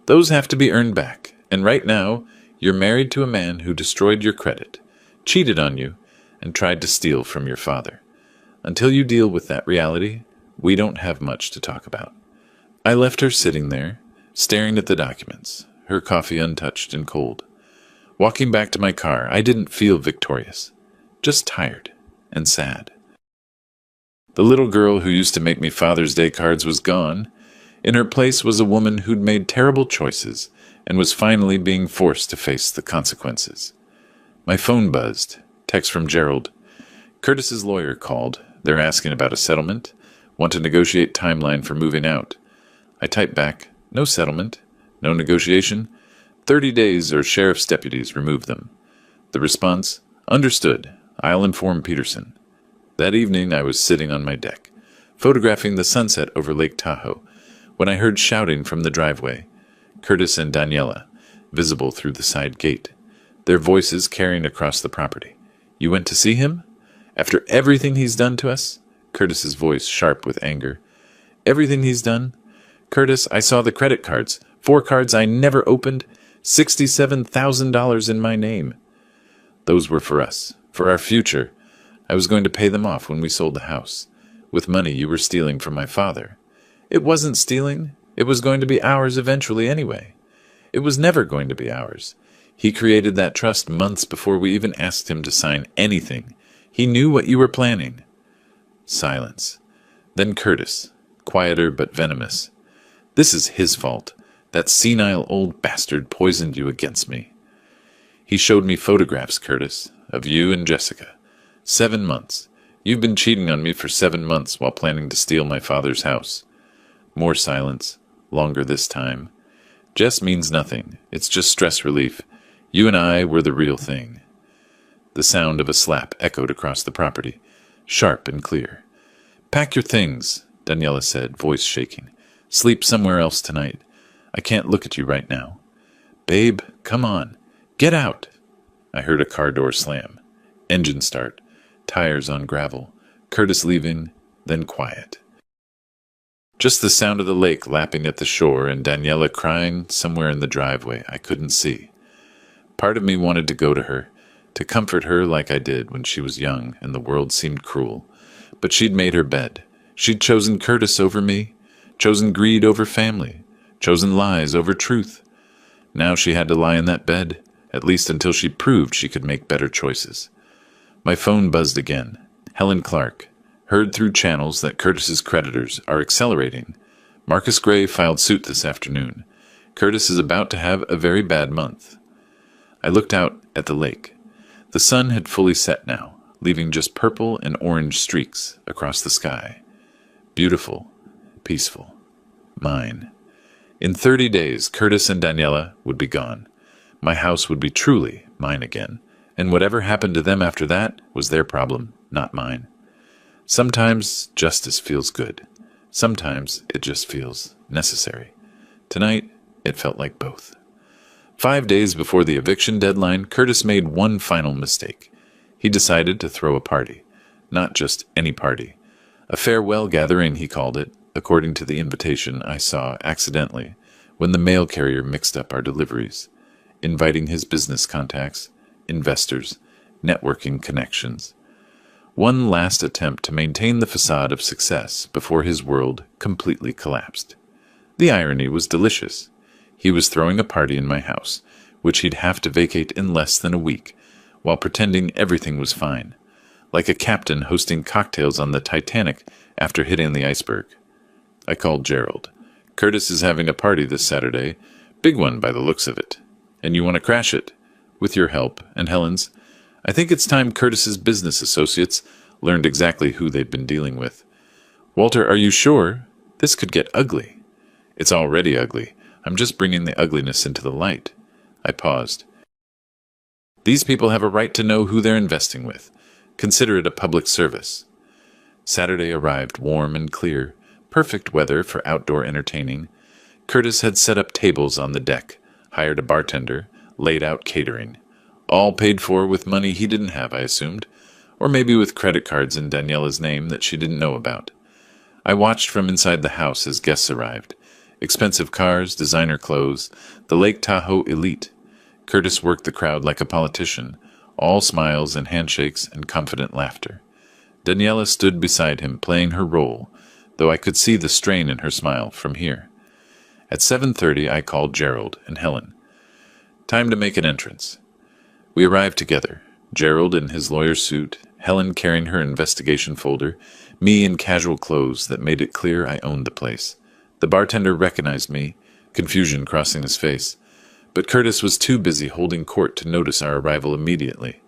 those have to be earned back. And right now, you're married to a man who destroyed your credit, cheated on you, and tried to steal from your father. Until you deal with that reality, we don't have much to talk about. I left her sitting there, staring at the documents, her coffee untouched and cold. Walking back to my car, I didn't feel victorious, just tired and sad. The little girl who used to make me Father's Day cards was gone. In her place was a woman who'd made terrible choices and was finally being forced to face the consequences. My phone buzzed. Text from Gerald. Curtis's lawyer called. They're asking about a settlement. Want to negotiate timeline for moving out. I type back, no settlement, no negotiation. 30 days or sheriff's deputies remove them. The response, understood. I'll inform Peterson. That evening I was sitting on my deck, photographing the sunset over Lake Tahoe, when I heard shouting from the driveway. Curtis and Daniela, visible through the side gate, their voices carrying across the property. You went to see him? After everything he's done to us? Curtis's voice sharp with anger. Everything he's done? Curtis, I saw the credit cards. 4 cards I never opened. $67,000 in my name. Those were for us, for our future. I was going to pay them off when we sold the house, with money you were stealing from my father. It wasn't stealing. It was going to be ours eventually anyway. It was never going to be ours. He created that trust months before we even asked him to sign anything. He knew what you were planning. Silence. Then Curtis, quieter but venomous. This is his fault. That senile old bastard poisoned you against me. He showed me photographs, Curtis, of you and Jessica. 7 months. You've been cheating on me for 7 months while planning to steal my father's house. More silence, longer this time. Jess means nothing. It's just stress relief. You and I were the real thing. The sound of a slap echoed across the property, sharp and clear. Pack your things, Daniela said, voice shaking. Sleep somewhere else tonight. I can't look at you right now. Babe, come on. Get out. I heard a car door slam. Engine start. Tires on gravel. Curtis leaving, then quiet. Just the sound of the lake lapping at the shore and Daniela crying somewhere in the driveway I couldn't see. Part of me wanted to go to her, to comfort her like I did when she was young and the world seemed cruel. But she'd made her bed. She'd chosen Curtis over me, chosen greed over family, chosen lies over truth. Now she had to lie in that bed, at least until she proved she could make better choices. My phone buzzed again. Helen Clark. Heard through channels that Curtis's creditors are accelerating. Marcus Gray filed suit this afternoon. Curtis is about to have a very bad month. I looked out at the lake. The sun had fully set now, leaving just purple and orange streaks across the sky. Beautiful, peaceful, mine. In 30 days, Curtis and Daniela would be gone. My house would be truly mine again, and whatever happened to them after that was their problem, not mine. Sometimes justice feels good. Sometimes it just feels necessary. Tonight, it felt like both. 5 days before the eviction deadline, Curtis made one final mistake. He decided to throw a party. Not just any party. A farewell gathering, he called it, according to the invitation I saw accidentally when the mail carrier mixed up our deliveries, inviting his business contacts, investors, networking connections. One last attempt to maintain the facade of success before his world completely collapsed. The irony was delicious. He was throwing a party in my house, which he'd have to vacate in less than a week, while pretending everything was fine, like a captain hosting cocktails on the Titanic after hitting the iceberg. I called Gerald. Curtis is having a party this Saturday, big one by the looks of it, and you want to crash it, with your help and Helen's. I think it's time Curtis's business associates learned exactly who they'd been dealing with. Walter, are you sure? This could get ugly. It's already ugly. I'm just bringing the ugliness into the light. I paused. These people have a right to know who they're investing with. Consider it a public service. Saturday arrived warm and clear, perfect weather for outdoor entertaining. Curtis had set up tables on the deck, hired a bartender, laid out catering. All paid for with money he didn't have, I assumed, or maybe with credit cards in Daniela's name that she didn't know about. I watched from inside the house as guests arrived. Expensive cars, designer clothes, the Lake Tahoe elite. Curtis worked the crowd like a politician, all smiles and handshakes and confident laughter. Daniela stood beside him, playing her role, though I could see the strain in her smile from here. At 7:30 I called Gerald and Helen. Time to make an entrance. We arrived together, Gerald in his lawyer's suit, Helen carrying her investigation folder, me in casual clothes that made it clear I owned the place. The bartender recognized me, confusion crossing his face, but Curtis was too busy holding court to notice our arrival immediately.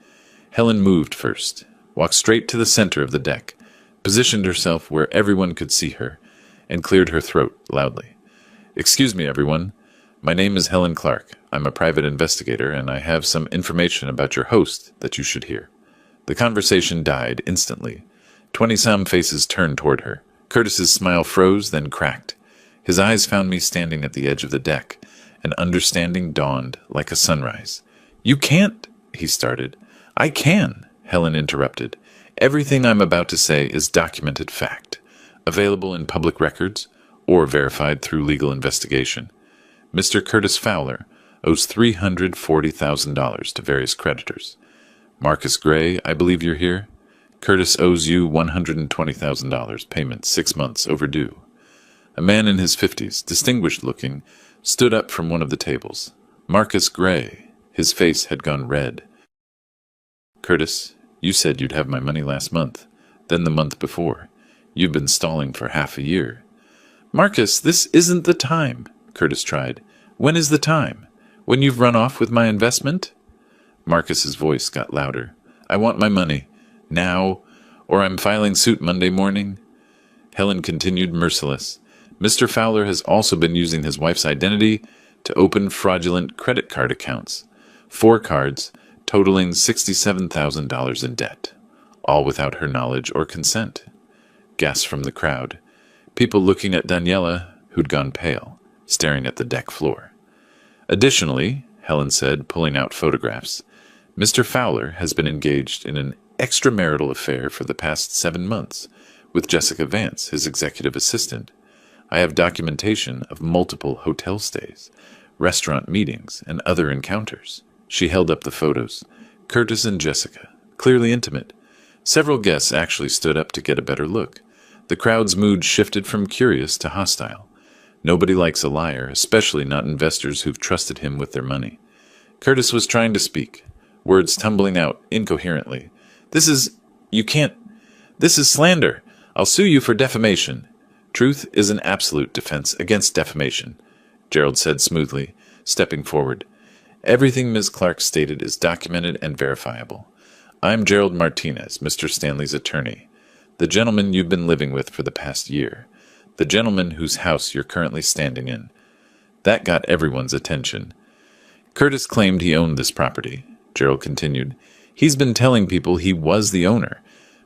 Helen moved first, walked straight to the center of the deck, positioned herself where everyone could see her, and cleared her throat loudly. "Excuse me, everyone. My name is Helen Clark. I'm a private investigator, and I have some information about your host that you should hear." The conversation died instantly. 20-some faces turned toward her. Curtis's smile froze, then cracked. His eyes found me standing at the edge of the deck, and understanding dawned like a sunrise. "You can't," he started. "I can," Helen interrupted. "Everything I'm about to say is documented fact, available in public records, or verified through legal investigation. Mr. Curtis Fowler owes $340,000 to various creditors. Marcus Gray, I believe you're here. Curtis owes you $120,000, payment 6 months overdue." A man in his 50s, distinguished looking, stood up from one of the tables. Marcus Gray. His face had gone red. "Curtis, you said you'd have my money last month, then the month before. You've been stalling for half a year." "Marcus, this isn't the time," Curtis tried. "When is the time? When you've run off with my investment?" Marcus's voice got louder. "I want my money. Now, or I'm filing suit Monday morning." Helen continued, merciless. "Mr. Fowler has also been using his wife's identity to open fraudulent credit card accounts. 4 cards, totaling $67,000 in debt, all without her knowledge or consent." Gasps from the crowd. People looking at Daniela, who'd gone pale, staring at the deck floor. "Additionally," Helen said, pulling out photographs, "Mr. Fowler has been engaged in an extramarital affair for the past 7 months with Jessica Vance, his executive assistant. I have documentation of multiple hotel stays, restaurant meetings, and other encounters." She held up the photos. Curtis and Jessica, clearly intimate. Several guests actually stood up to get a better look. The crowd's mood shifted from curious to hostile. Nobody likes a liar, especially not investors who've trusted him with their money. Curtis was trying to speak, words tumbling out incoherently. You can't. This is slander. I'll sue you for defamation." "Truth is an absolute defense against defamation," Gerald said smoothly, stepping forward. "Everything Ms. Clark stated is documented and verifiable. I'm Gerald Martinez, Mr. Stanley's attorney, the gentleman you've been living with for the past year, the gentleman whose house you're currently standing in." That got everyone's attention. "Curtis claimed he owned this property," Gerald continued. "He's been telling people he was the owner.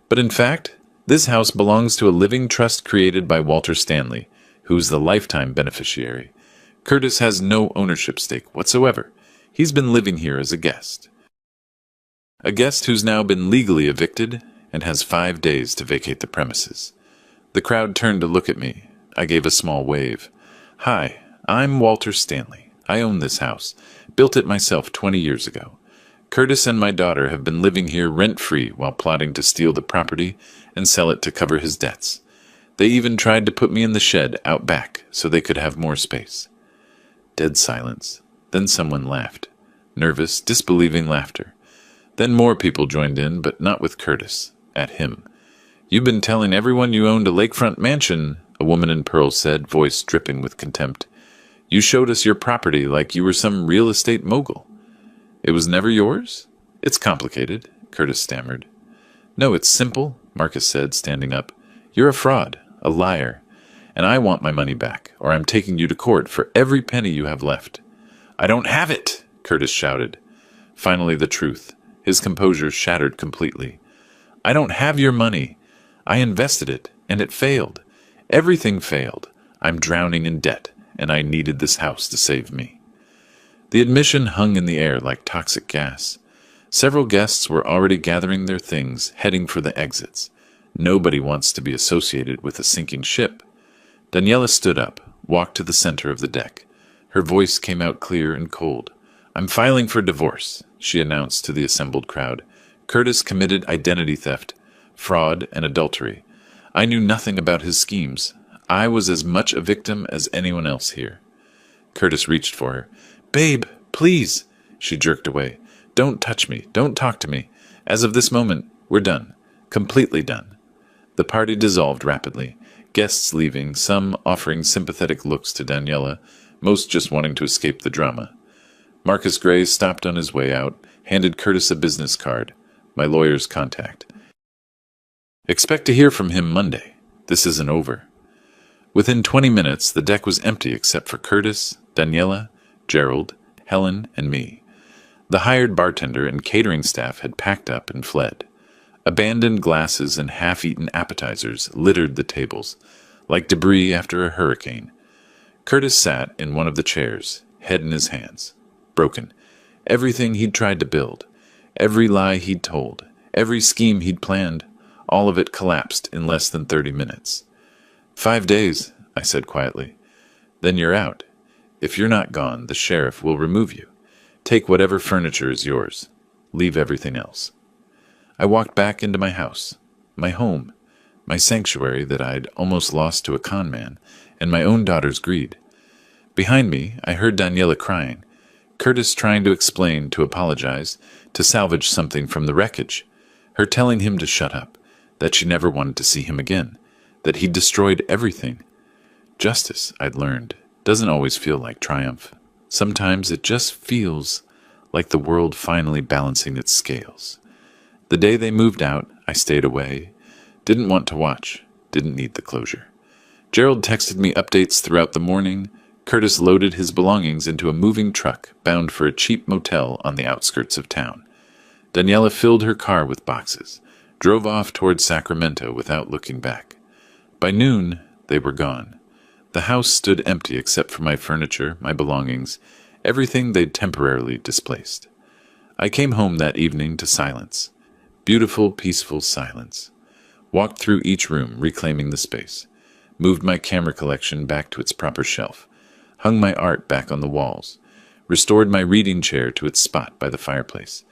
But in fact, this house belongs to a living trust created by Walter Stanley, who's the lifetime beneficiary. Curtis has no ownership stake whatsoever. He's been living here as a guest. A guest who's now been legally evicted and has 5 days to vacate the premises." The crowd turned to look at me. I gave a small wave. "Hi, I'm Walter Stanley. I own this house. Built it myself 20 years ago. Curtis and my daughter have been living here rent-free while plotting to steal the property and sell it to cover his debts. They even tried to put me in the shed out back so they could have more space." Dead silence. Then someone laughed. Nervous, disbelieving laughter. Then more people joined in, but not with Curtis. At him. "You've been telling everyone you owned a lakefront mansion," a woman in pearls said, voice dripping with contempt. "You showed us your property like you were some real estate mogul." "It was never yours?" "It's complicated," Curtis stammered. "No, it's simple," Marcus said, standing up. "You're a fraud, a liar, and I want my money back, or I'm taking you to court for every penny you have left." "I don't have it!" Curtis shouted. Finally the truth. His composure shattered completely. "I don't have your money. I invested it, and it failed. Everything failed. I'm drowning in debt, and I needed this house to save me." The admission hung in the air like toxic gas. Several guests were already gathering their things, heading for the exits. Nobody wants to be associated with a sinking ship. Daniela stood up, walked to the center of the deck. Her voice came out clear and cold. "I'm filing for divorce," she announced to the assembled crowd. "Curtis committed identity theft, fraud, and adultery. I knew nothing about his schemes. I was as much a victim as anyone else here." Curtis reached for her. "Babe, please!" She jerked away. "Don't touch me. Don't talk to me. As of this moment, we're done. Completely done." The party dissolved rapidly, guests leaving, some offering sympathetic looks to Daniela, most just wanting to escape the drama. Marcus Gray stopped on his way out, handed Curtis a business card, my lawyer's contact. Expect to hear from him Monday. This isn't over. Within 20 minutes, the deck was empty except for Curtis, Daniela, Gerald, Helen, and me. The hired bartender and catering staff had packed up and fled. Abandoned glasses and half-eaten appetizers littered the tables, like debris after a hurricane. Curtis sat in one of the chairs, head in his hands, broken. Everything he'd tried to build, every lie he'd told, every scheme he'd planned, all of it collapsed in less than 30 minutes. 5 days, I said quietly. Then you're out. If you're not gone, the sheriff will remove you. Take whatever furniture is yours. Leave everything else. I walked back into my house, my home, my sanctuary that I'd almost lost to a con man, and my own daughter's greed. Behind me, I heard Daniela crying, Curtis trying to explain, to apologize, to salvage something from the wreckage, her telling him to shut up, that she never wanted to see him again, that he'd destroyed everything. Justice, I'd learned, doesn't always feel like triumph. Sometimes it just feels like the world finally balancing its scales. The day they moved out, I stayed away. Didn't want to watch. Didn't need the closure. Gerald texted me updates throughout the morning. Curtis loaded his belongings into a moving truck bound for a cheap motel on the outskirts of town. Daniela filled her car with boxes, drove off toward Sacramento without looking back. By noon, they were gone. The house stood empty except for my furniture, my belongings, everything they'd temporarily displaced. I came home that evening to silence. Beautiful, peaceful silence. Walked through each room, reclaiming the space. Moved my camera collection back to its proper shelf. Hung my art back on the walls. Restored my reading chair to its spot by the fireplace.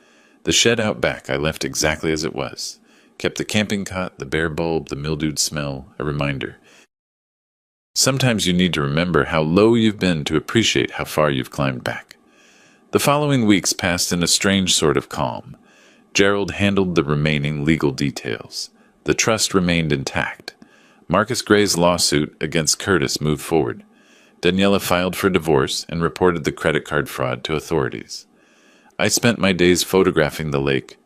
The shed out back I left exactly as it was. Kept the camping cot, the bare bulb, the mildewed smell, a reminder. Sometimes you need to remember how low you've been to appreciate how far you've climbed back. The following weeks passed in a strange sort of calm. Gerald handled the remaining legal details. The trust remained intact. Marcus Gray's lawsuit against Curtis moved forward. Daniela filed for divorce and reported the credit card fraud to authorities. I spent my days photographing the lake,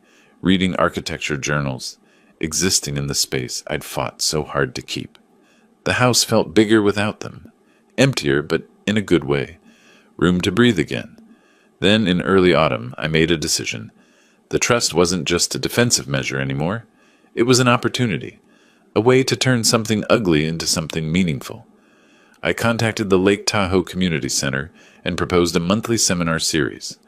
reading architecture journals, existing in the space I'd fought so hard to keep. The house felt bigger without them, emptier but in a good way, room to breathe again. Then in early autumn, I made a decision. The trust wasn't just a defensive measure anymore. It was an opportunity, a way to turn something ugly into something meaningful. I contacted the Lake Tahoe Community Center and proposed a monthly seminar series,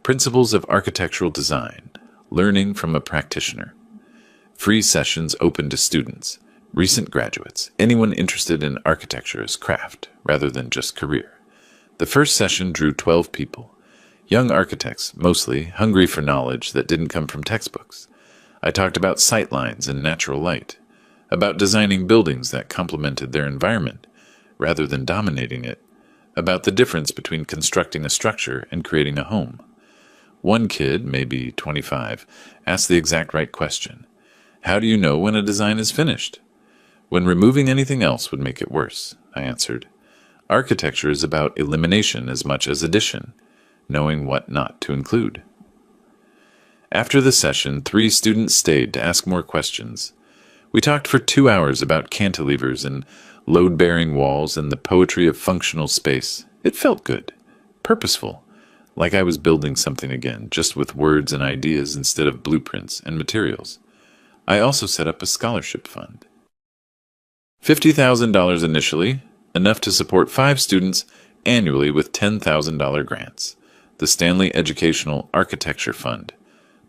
Principles of Architectural Design, Learning from a Practitioner. Free sessions open to students, recent graduates, anyone interested in architecture as craft rather than just career. The first session drew 12 people, young architects, mostly, hungry for knowledge that didn't come from textbooks. I talked about sightlines and natural light, about designing buildings that complemented their environment rather than dominating it, about the difference between constructing a structure and creating a home. One kid, maybe 25, asked the exact right question. How do you know when a design is finished? When removing anything else would make it worse, I answered. Architecture is about elimination as much as addition, knowing what not to include. After the session, 3 students stayed to ask more questions. We talked for 2 hours about cantilevers and load-bearing walls and the poetry of functional space. It felt good, purposeful, like I was building something again, just with words and ideas instead of blueprints and materials. I also set up a scholarship fund. $50,000 initially, enough to support 5 students annually with $10,000 grants. The Stanley Educational Architecture Fund.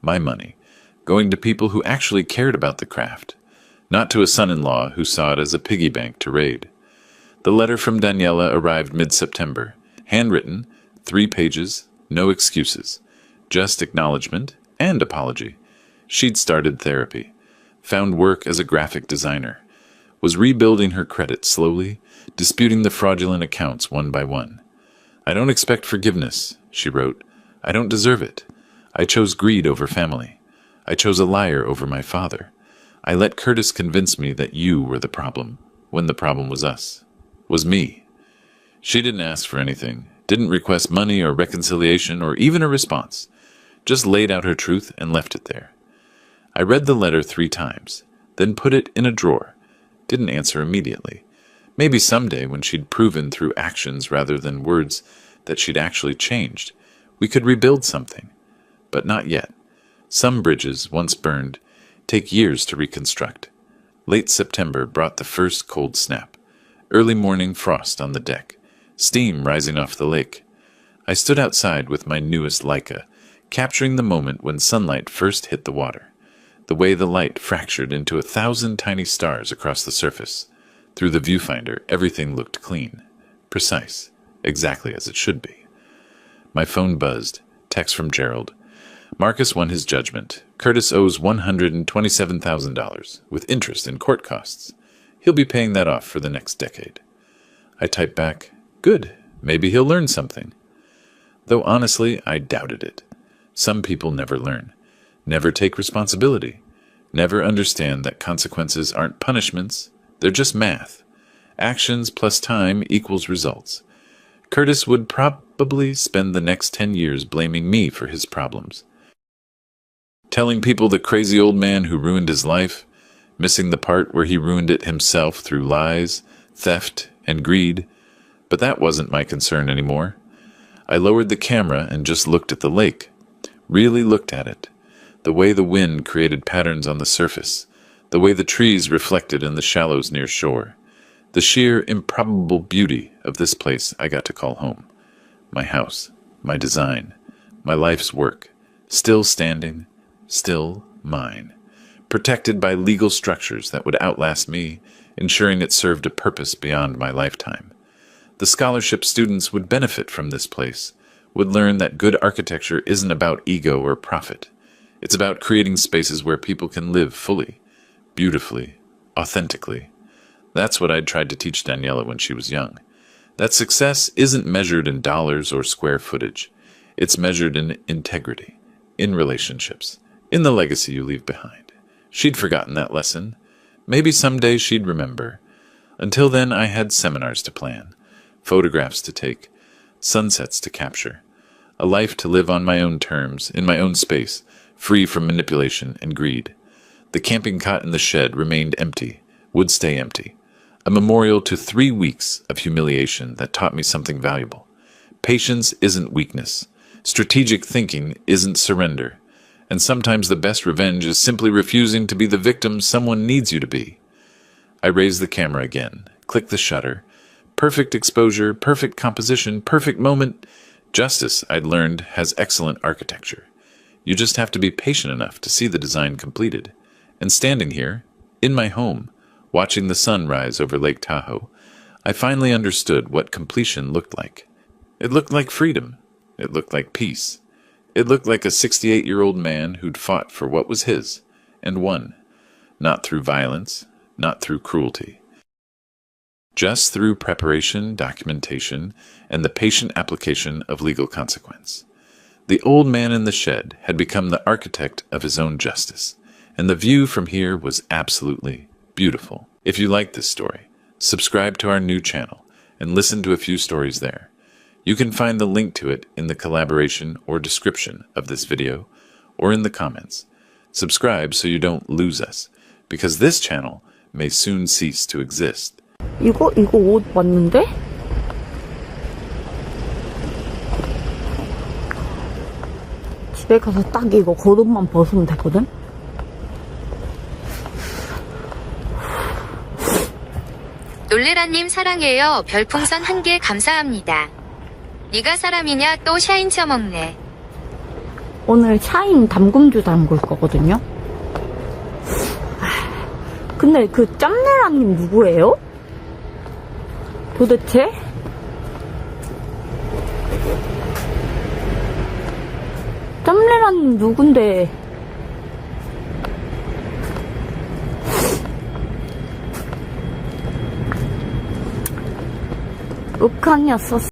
My money, going to people who actually cared about the craft, not to a son-in-law who saw it as a piggy bank to raid. The letter from Daniela arrived mid-September, handwritten, 3 pages, no excuses, just acknowledgement and apology. She'd started therapy, found work as a graphic designer, was rebuilding her credit slowly, disputing the fraudulent accounts one by one. I don't expect forgiveness, she wrote. I don't deserve it. I chose greed over family. I chose a liar over my father. I let Curtis convince me that you were the problem, when the problem was us, was me. She didn't ask for anything, didn't request money or reconciliation or even a response, just laid out her truth and left it there. I read the letter 3 times, then put it in a drawer. Didn't answer immediately. Maybe someday, when she'd proven through actions rather than words that she'd actually changed, we could rebuild something. But not yet. Some bridges, once burned, take years to reconstruct. Late September brought the first cold snap. Early morning frost on the deck. Steam rising off the lake. I stood outside with my newest Leica, capturing the moment when sunlight first hit the water. The way the light fractured into 1,000 tiny stars across the surface. Through the viewfinder, everything looked clean, precise, exactly as it should be. My phone buzzed. Text from Gerald. Marcus won his judgment. Curtis owes $127,000, with interest and court costs. He'll be paying that off for the next decade. I typed back, good, maybe he'll learn something. Though honestly, I doubted it. Some people never learn, never take responsibility, never understand that consequences aren't punishments, they're just math. Actions plus time equals results. Curtis would probably spend the next 10 years blaming me for his problems. Telling people the crazy old man who ruined his life, missing the part where he ruined it himself through lies, theft, and greed. But that wasn't my concern anymore. I lowered the camera and just looked at the lake. Really looked at it. The way the wind created patterns on the surface. The way the trees reflected in the shallows near shore. The sheer improbable beauty of this place I got to call home. My house, my design, my life's work. Still standing, still mine. Protected by legal structures that would outlast me, ensuring it served a purpose beyond my lifetime. The scholarship students would benefit from this place, would learn that good architecture isn't about ego or profit. It's about creating spaces where people can live fully, beautifully, authentically. That's what I'd tried to teach Daniela when she was young. That success isn't measured in dollars or square footage. It's measured in integrity, in relationships, in the legacy you leave behind. She'd forgotten that lesson. Maybe someday she'd remember. Until then, I had seminars to plan, photographs to take, sunsets to capture, a life to live on my own terms, in my own space, free from manipulation and greed. The camping cot in the shed remained empty, would stay empty. A memorial to 3 weeks of humiliation that taught me something valuable. Patience isn't weakness. Strategic thinking isn't surrender. And sometimes the best revenge is simply refusing to be the victim someone needs you to be. I raised the camera again, clicked the shutter. Perfect exposure, perfect composition, perfect moment. Justice, I'd learned, has excellent architecture. You just have to be patient enough to see the design completed. And standing here, in my home, watching the sun rise over Lake Tahoe, I finally understood what completion looked like. It looked like freedom. It looked like peace. It looked like a 68-year-old man who'd fought for what was his, and won. Not through violence, not through cruelty. Just through preparation, documentation, and the patient application of legal consequence. The old man in the shed had become the architect of his own justice, and the view from here was absolutely beautiful. If you like this story, subscribe to our new channel and listen to a few stories there. You can find the link to it in the collaboration or description of this video or in the comments. Subscribe so you don't lose us, because this channel may soon cease to exist. 이거 옷 맞는데? 집에 가서 딱 이거 겉옷만 벗으면 되거든? 놀래라님 사랑해요. 별풍선 1개 감사합니다. 네가 사람이냐 또 샤인 쳐먹네. 오늘 샤인 담금주 담글 거거든요? 근데 그 짬내라님 누구예요? 도대체? 짬내라님 누군데? 욱한이었어.